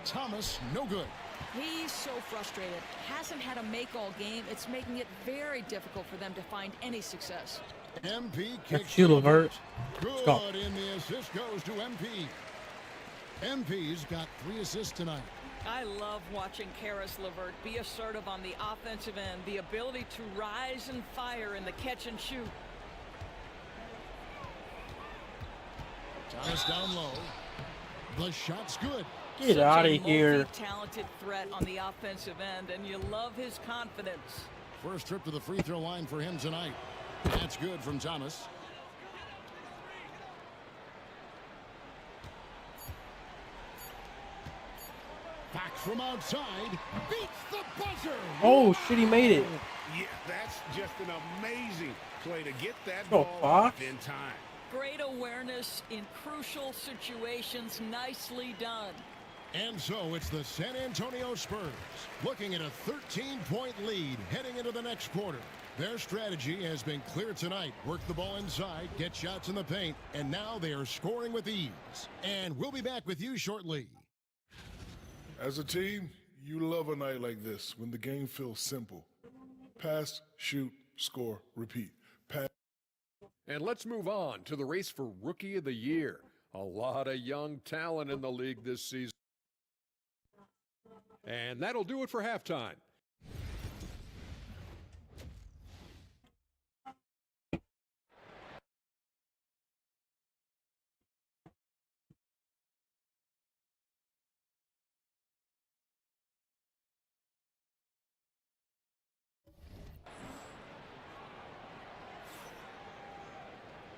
Thomas, no good. He's so frustrated. Hasn't had a make-all game. It's making it very difficult for them to find any success. MP kicks you, LeVert. Good, and the assist goes to MP. MP's got 3 assists tonight. I love watching Karis LeVert be assertive on the offensive end. The ability to rise and fire in the catch and shoot. Thomas down low. The shot's good. Get out of here. Talented threat on the offensive end, and you love his confidence. First trip to the free throw line for him tonight. That's good from Thomas. Back from outside. Beats the buzzer. Oh, shit, he made it. Yeah, that's just an amazing play to get that Go, ball Fox. off in time. Great awareness in crucial situations. Nicely done. And so it's the San Antonio Spurs looking at a 13-point lead heading into the next quarter. Their strategy has been clear tonight. Work the ball inside, get shots in the paint, and now they are scoring with ease. And we'll be back with you shortly. As a team, you love a night like this when the game feels simple. Pass, shoot, score, repeat. Pass. And let's move on to the race for Rookie of the Year. A lot of young talent in the league this season. And that'll do it for halftime.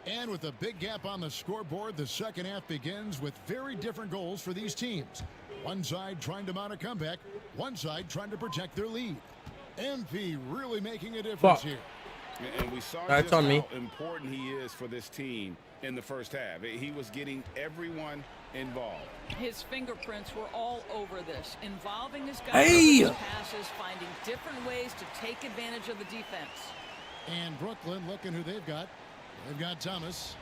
And with a big gap on the scoreboard, the second half begins with very different goals for these teams. One side trying to mount a comeback, one side trying to protect their lead. MP really making a difference here. And we saw That's just on how me. important he is for this team in the first half. He was getting everyone involved. His fingerprints were all over this, involving his guys Hey! with passes, finding different ways to take advantage of the defense. And Brooklyn looking who they've got. They've got Thomas.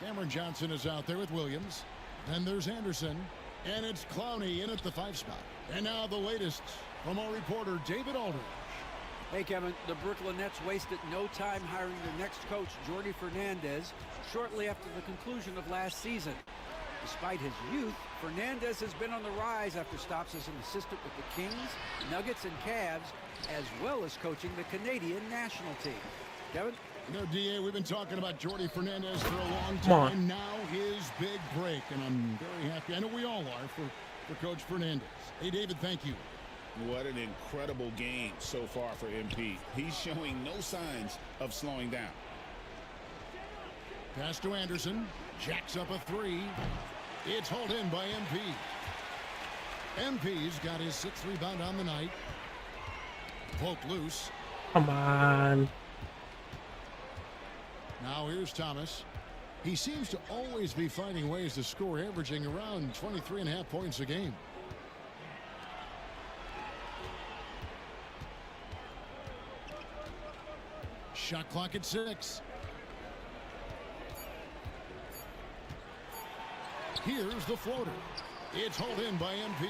Cameron Johnson is out there with Williams. Then there's Anderson. And it's Clowney in at the 5 spot. And now the latest from our reporter, David Aldridge. Hey, Kevin, the Brooklyn Nets wasted no time hiring their next coach, Jordi Fernandez, shortly after the conclusion of last season. Despite his youth, Fernandez has been on the rise after stops as an assistant with the Kings, Nuggets, and Cavs, as well as coaching the Canadian national team. Kevin? You know, DA, we've been talking about Jordi Fernandez for a long Come on. time. Now his big break, and I'm very happy. I know we all are for Coach Fernandez. Hey, David, thank you. What an incredible game so far for MP. He's showing no signs of slowing down. Pass to Anderson. Jacks up a 3. It's hauled in by MP. MP's got his 6th rebound on the night. Poked loose. Come on. Now here's Thomas. He seems to always be finding ways to score, averaging around 23.5 points a game. Shot clock at 6. Here's the floater. It's hauled in by MP.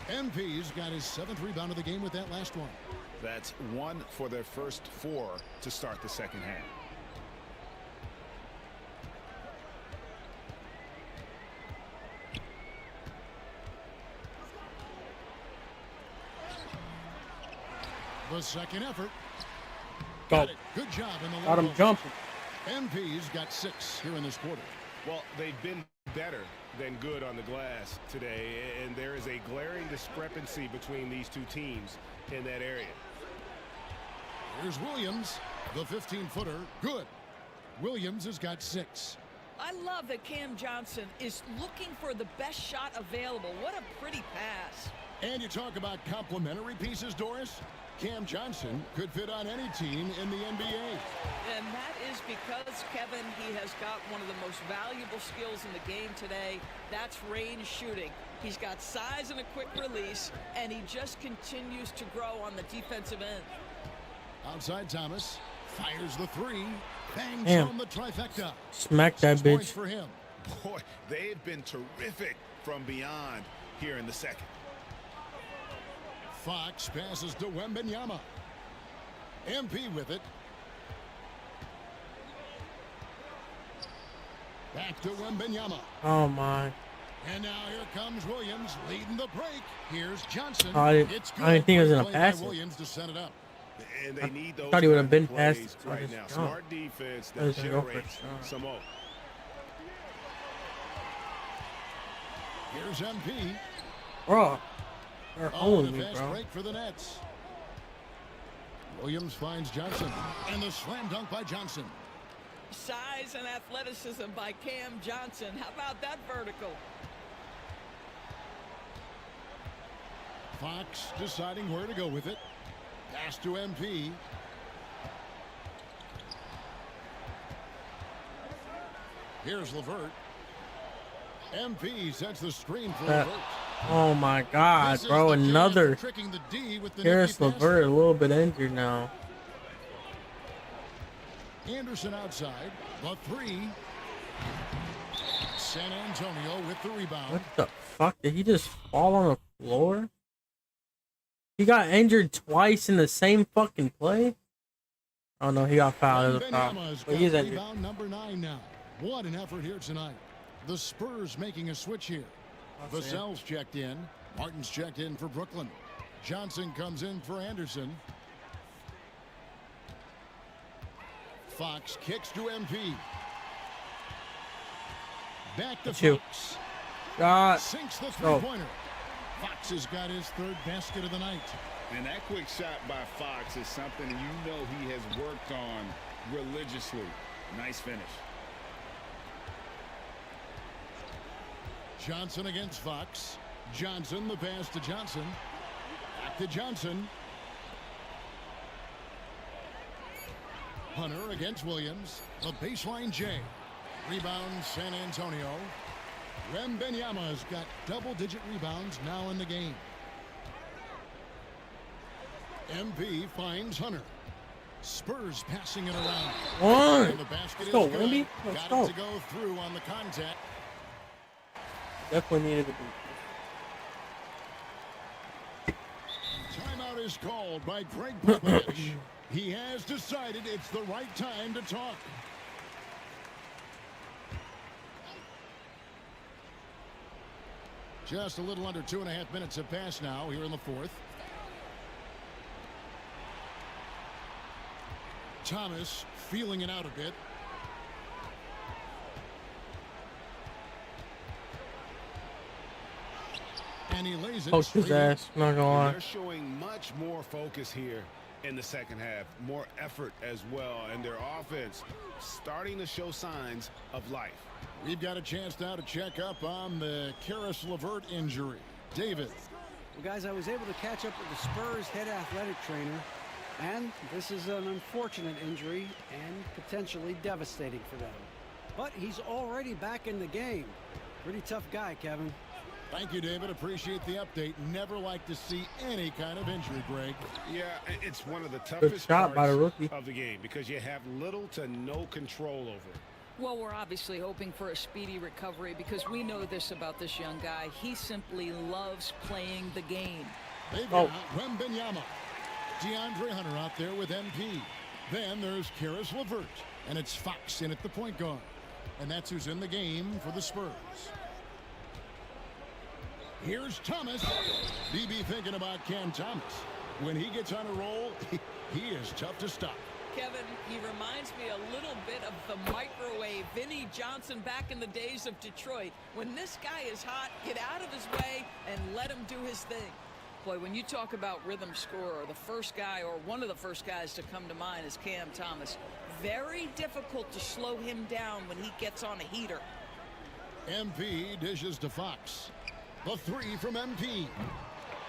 MP's got his 7th rebound of the game with that last one. That's 1 for their first 4 to start the second half. The second effort. Go. Got it. Good job in the Got him jumping. MP's got 6 here in this quarter. Well, they've been better than good on the glass today, and there is a glaring discrepancy between these two teams in that area. Here's Williams, the 15-footer, good. Williams has got 6. I love that Cam Johnson is looking for the best shot available. What a pretty pass. And you talk about complementary pieces, Doris. Cam Johnson could fit on any team in the NBA. And that is because, Kevin, he has got one of the most valuable skills in the game today. That's range shooting. He's got size and a quick release, and he just continues to grow on the defensive end. Outside Thomas fires the 3. Bangs Damn. on the trifecta. Smack that 6 points bitch. for him. Boy, they've been terrific from beyond here in the second. Fox passes to Wembanyama. MP with it. Back to Wembanyama. Oh my. And now here comes Williams leading the break. Here's Johnson. I didn't think he was gonna pass it. Williams to set it up. And they need those thought he would have been plays past it. right now. Smart defense that generates some more. Here's MP. Bro, they're Oh, owning the me, fast bro. break for the Nets. Williams finds Johnson. And the slam dunk by Johnson. Size and athleticism by Cam Johnson. How about that vertical? Fox deciding where to go with it. Pass to MP. Here's LeVert. MP sets the screen for LeVert. Oh my God, bro! Another. Harris LeVert a little bit injured now. Anderson outside. The 3. San Antonio with the rebound. What the fuck? Did he just fall on the floor? He got injured twice in the same fucking play? Oh no, he got fouled. It was a foul. But he's injured. Rebound number 9 now. What an effort here tonight. The Spurs making a switch here. Vassell's checked in. Martin's checked in for Brooklyn. Johnson comes in for Anderson. Fox kicks to MP. Back to Fox. God. Sinks the three-pointer. Fox has got his 3rd basket of the night. And that quick shot by Fox is something you know he has worked on religiously. Nice finish. Johnson against Fox. Johnson, the pass to Johnson. Back to Johnson. Hunter against Williams. The baseline J. Rebound San Antonio. Wembanyama's got double-digit rebounds now in the game. MP finds Hunter. Spurs passing it around. One. And the basket Let's go, is good. Wemby. Let's Got go. it to go through on the contact. Definitely needed to be. Timeout is called by Greg Popovich. He has decided it's the right time to talk. Just a little under 2.5 minutes have passed now here in the 4th. Thomas feeling it out a bit. And he lays it. Coach his ass, not gonna lie. They're showing much more focus here in the second half, more effort as well, and their offense starting to show signs of life. We've got a chance now to check up on the Karis LeVert injury. David. Well, guys, I was able to catch up with the Spurs head athletic trainer, and this is an unfortunate injury and potentially devastating for them. But he's already back in the game. Pretty tough guy, Kevin. Thank you, David. Appreciate the update. Never like to see any kind of injury, Greg. Yeah, it's one of the toughest shot by the parts rookie of the game because you have little to no control over it. Well, we're obviously hoping for a speedy recovery because we know this about this young guy. He simply loves playing the game. They've got Wembenyama. DeAndre Hunter out there with MP. Then there's Karis LeVert. And it's Fox in at the point guard. And that's who's in the game for the Spurs. Here's Thomas. BB thinking about Cam Thomas. When he gets on a roll, he is tough to stop. Kevin, he reminds me a little bit of the microwave Vinnie Johnson back in the days of Detroit. When this guy is hot, get out of his way and let him do his thing. Boy, when you talk about rhythm scorer, the first guy or one of the first guys to come to mind is Cam Thomas. Very difficult to slow him down when he gets on a heater. MP dishes to Fox. The three from MP.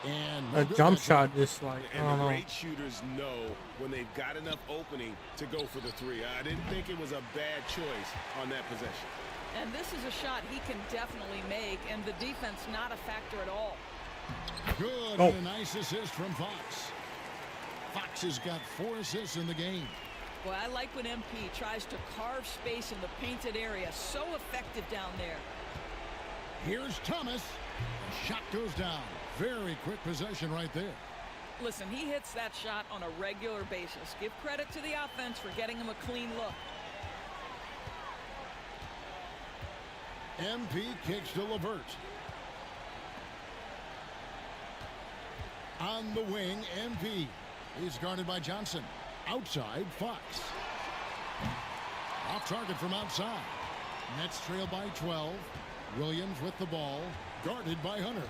And a jump shot just like, I don't And the know. great shooters know when they've got enough opening to go for the three. I didn't think it was a bad choice on that possession. And this is a shot he can definitely make, and the defense not a factor at all. Good, and a nice assist from Fox. Fox has got 4 assists in the game. Boy, I like when MP tries to carve space in the painted area. So effective down there. Here's Thomas. The shot goes down. Very quick possession right there. Listen, he hits that shot on a regular basis. Give credit to the offense for getting him a clean look. MP kicks to LeVert. On the wing, MP. He's guarded by Johnson. Outside, Fox. Off target from outside. Nets trail by 12. Williams with the ball. Guarded by Hunter.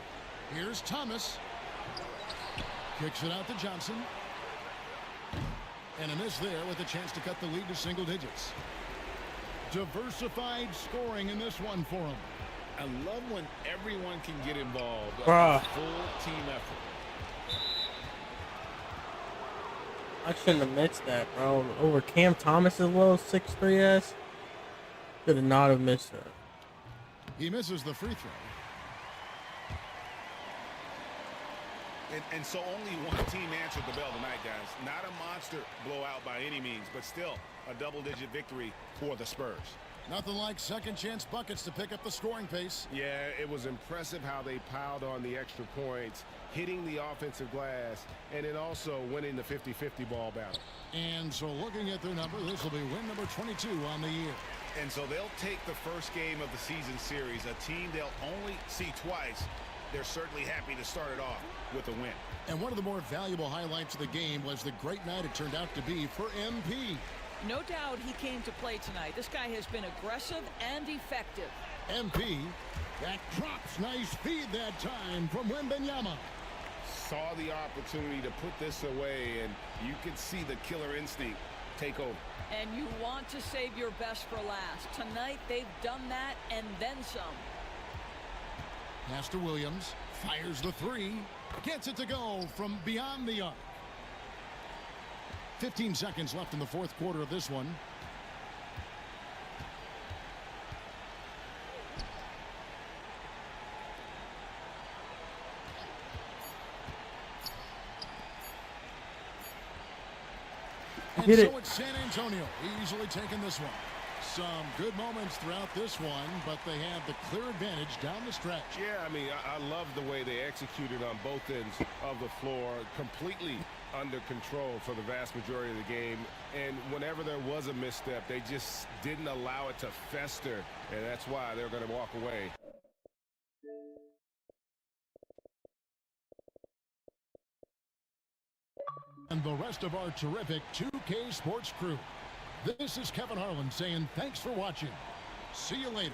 Here's Thomas. Kicks it out to Johnson. And a miss there with a chance to cut the lead to single digits. Diversified scoring in this one for him. I love when everyone can get involved. Bruh. Full team effort. I shouldn't have missed that, bro. Over Cam Thomas's little 6'3" ass. Should have not have missed that. He misses the free throw. And so only one team answered the bell tonight, guys. Not a monster blowout by any means, but still a double-digit victory for the Spurs. Nothing like second chance buckets to pick up the scoring pace. Yeah, it was impressive how they piled on the extra points, hitting the offensive glass, and then also winning the 50-50 ball battle. And so looking at their number, this will be win number 22 on the year. And so they'll take the first game of the season series, a team they'll only see twice. They're certainly happy to start it off with a win. And one of the more valuable highlights of the game was the great night it turned out to be for MP. No doubt he came to play tonight. This guy has been aggressive and effective. MP, that drops. Nice feed that time from Wembenyama. Saw the opportunity to put this away, and you could see the killer instinct take over. And you want to save your best for last. Tonight they've done that and then some. Pass to Williams. Fires the three. Gets it to go from beyond the arc. 15 seconds left in the fourth quarter of this one. And Hit it. so it's San Antonio easily taking this one. Some good moments throughout this one, but they have the clear advantage down the stretch. Yeah, I mean, I love the way they executed on both ends of the floor, completely under control for the vast majority of the game. And whenever there was a misstep, they just didn't allow it to fester, and that's why they're going to walk away. And the rest of our terrific 2K Sports crew. This is Kevin Harlan saying thanks for watching. See you later.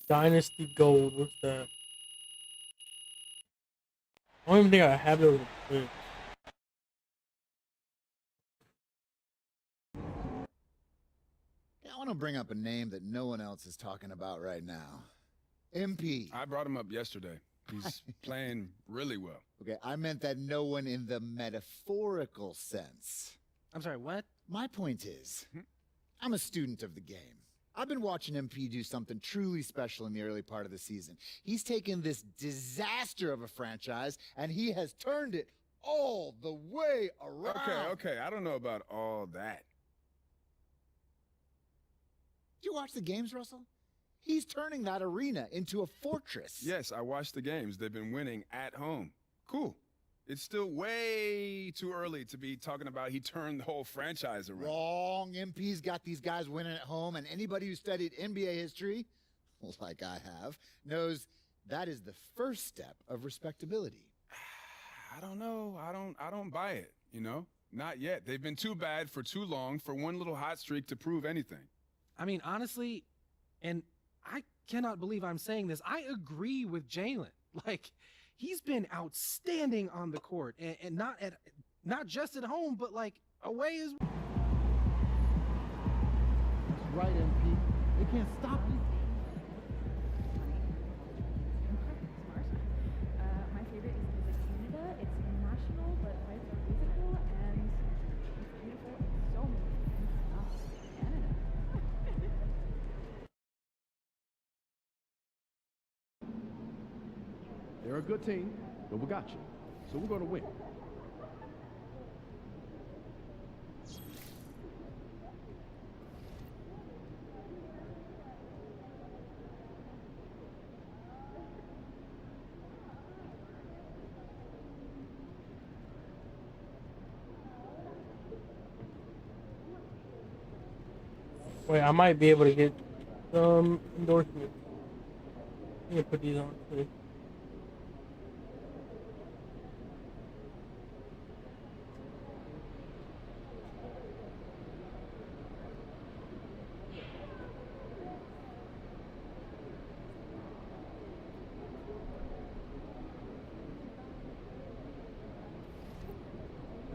Dynasty Gold. What's that? I don't even think I have it over the I want to bring up a name that no one else is talking about right now. MP. I brought him up yesterday. He's playing really well. Okay, I meant that no one in the metaphorical sense. I'm sorry, what? My point is, I'm a student of the game. I've been watching MP do something truly special in the early part of the season. He's taken this disaster of a franchise, and he has turned it all the way around. Okay. I don't know about all that. Do you watch the games, Russell? He's turning that arena into a fortress. Yes, I watched the games. They've been winning at home. Cool. It's still way too early to be talking about he turned the whole franchise around. Wrong. MP's got these guys winning at home, and anybody who studied NBA history, like I have, knows that is the first step of respectability. I don't know. I don't buy it, you know? Not yet. They've been too bad for too long for one little hot streak to prove anything. I mean, honestly, and I cannot believe I'm saying this, I agree with Jalen. Like, he's been outstanding on the court, and not just at home, but like away as well. That's right, MP. They can't stop you. My favorite is Visit Canada. It's international, but flights are physical, and it's beautiful in so many things. Canada. They're a good team, but we got you. So we're going to win. Wait, I might be able to get some endorsement. I'm gonna put these on too.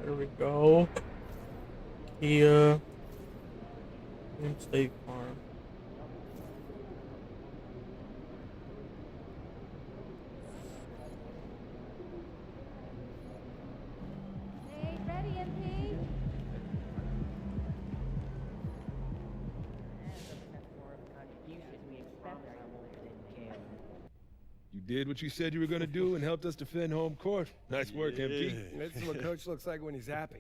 There we go. Kia and State Farm. Hey, ready, MP? You did what you said you were going to do and helped us defend home court. Nice work, MP. That's what Coach looks like when he's happy.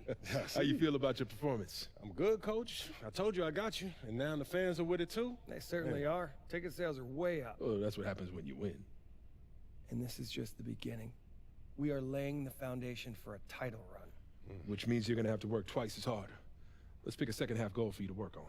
How you feel about your performance? I'm good, Coach. I told you I got you. And now the fans are with it too? They certainly are. Ticket sales are way up. Oh, that's what happens when you win. And this is just the beginning. We are laying the foundation for a title run. Which means you're going to have to work twice as hard. Let's pick a second half goal for you to work on.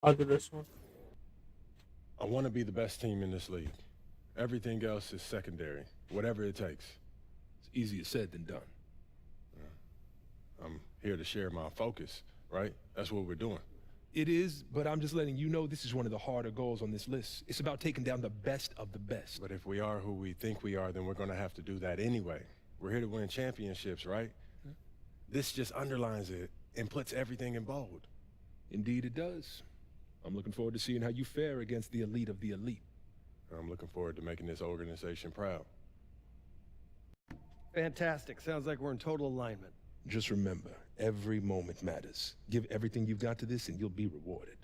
I'll do this one. I want to be the best team in this league. Everything else is secondary, whatever it takes. It's easier said than done. I'm here to share my focus, right? That's what we're doing. It is, but I'm just letting you know this is one of the harder goals on this list. It's about taking down the best of the best. But if we are who we think we are, then we're going to have to do that anyway. We're here to win championships, right? This just underlines it and puts everything in bold. Indeed it does. I'm looking forward to seeing how you fare against the elite of the elite. I'm looking forward to making this organization proud. Fantastic. Sounds like we're in total alignment. Just remember, every moment matters. Give everything you've got to this and you'll be rewarded.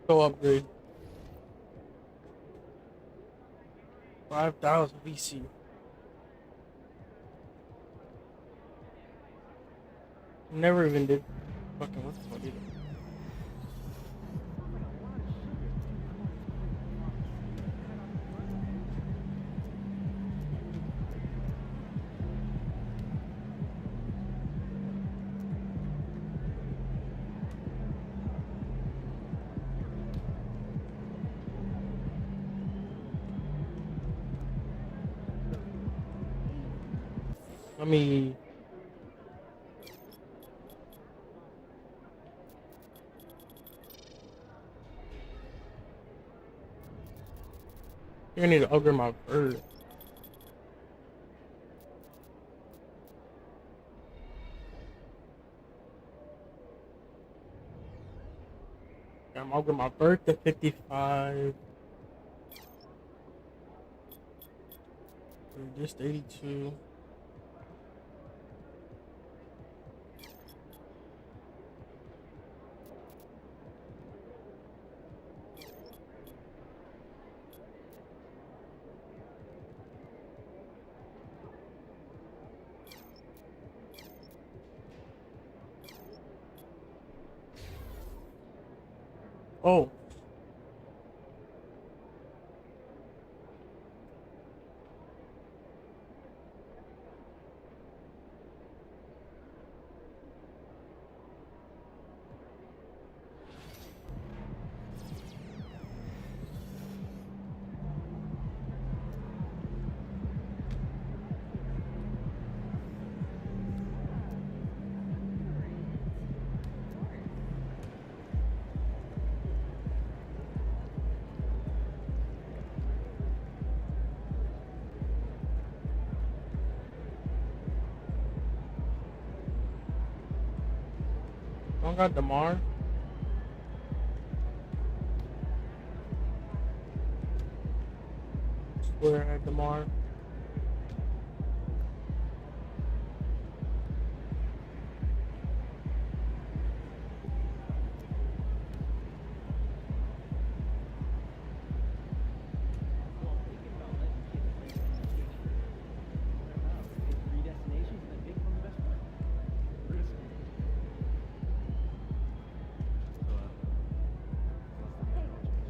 Go upgrade. 5,000 VC. Never even did. Fucking what's the fuck either. Let me. You're gonna need to upgrade my bird. I'm upgrading my bird to 55. Just 82. Oh. Don't got DeMar. Swear I had DeMar.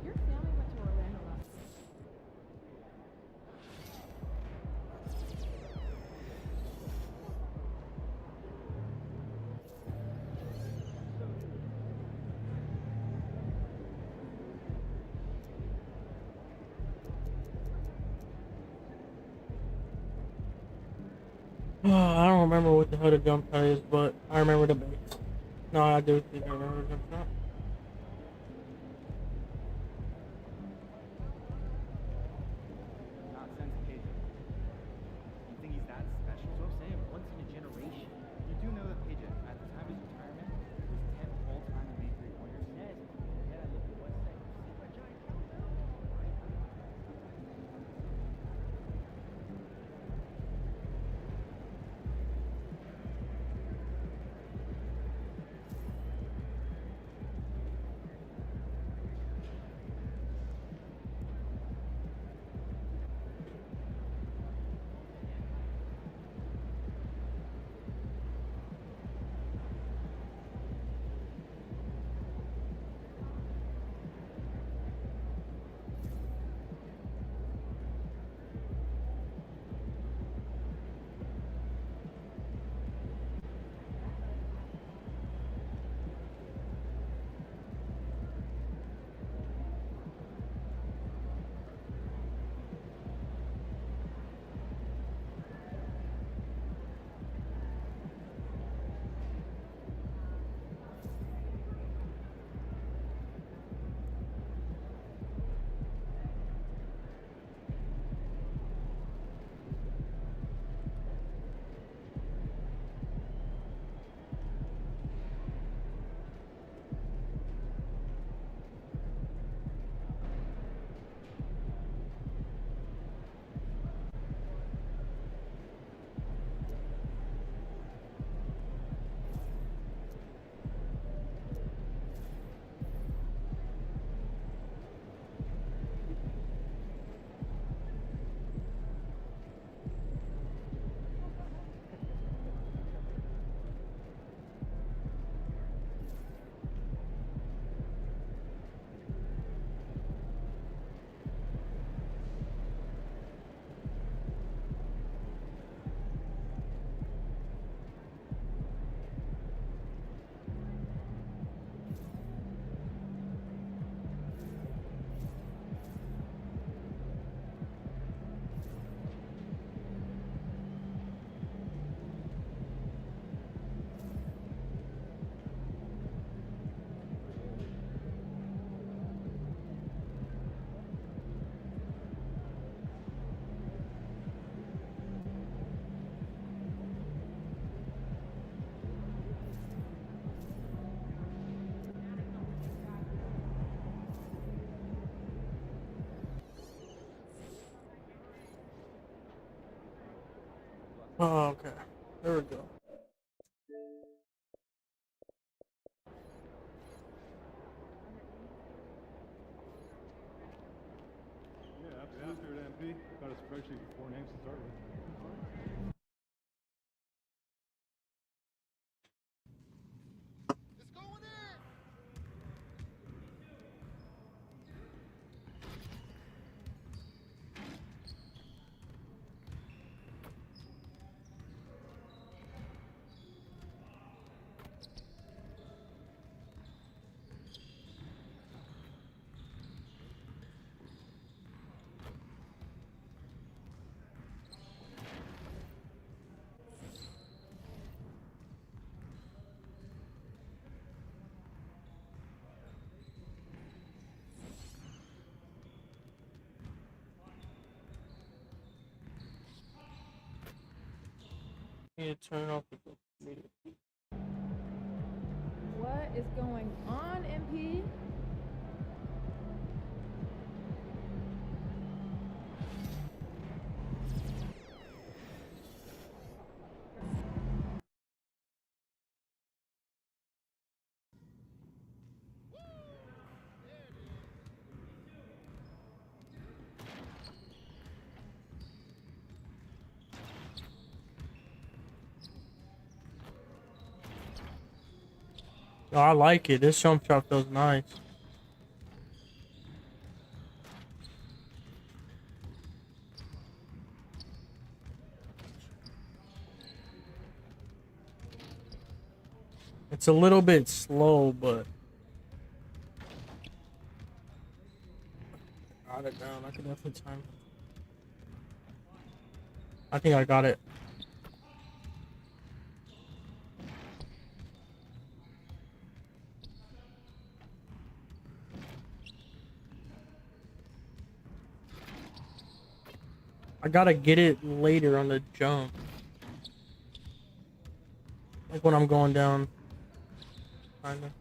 Your family went to Orlando last week. I don't remember what the hell the jump shot is, but I remember the base. No, I do think I remember the jump shot. Not since Pedro. You think he's that special? So I'm saying, once in a generation. You do know that Pedro, at the time of his retirement, was 10th all-time in made three-pointers. Yes. Yeah, look at what's that. Super giant countdown. Right? Oh, okay. There we go. Yeah, absolutely. MP. Got a spreadsheet with 4 names to start with. Need to turn off the meter. What is going on, MP? Oh, I like it. This jump shot feels nice. It's a little bit slow, but got it down. I can definitely time it. I think I got it. I gotta get it later on the jump. Like when I'm going down. Kinda.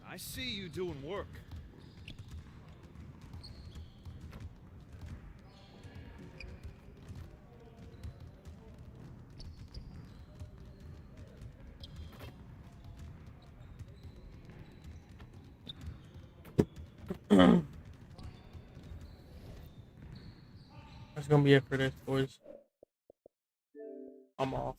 I see you doing work. That's gonna be it for this, boys. I'm off.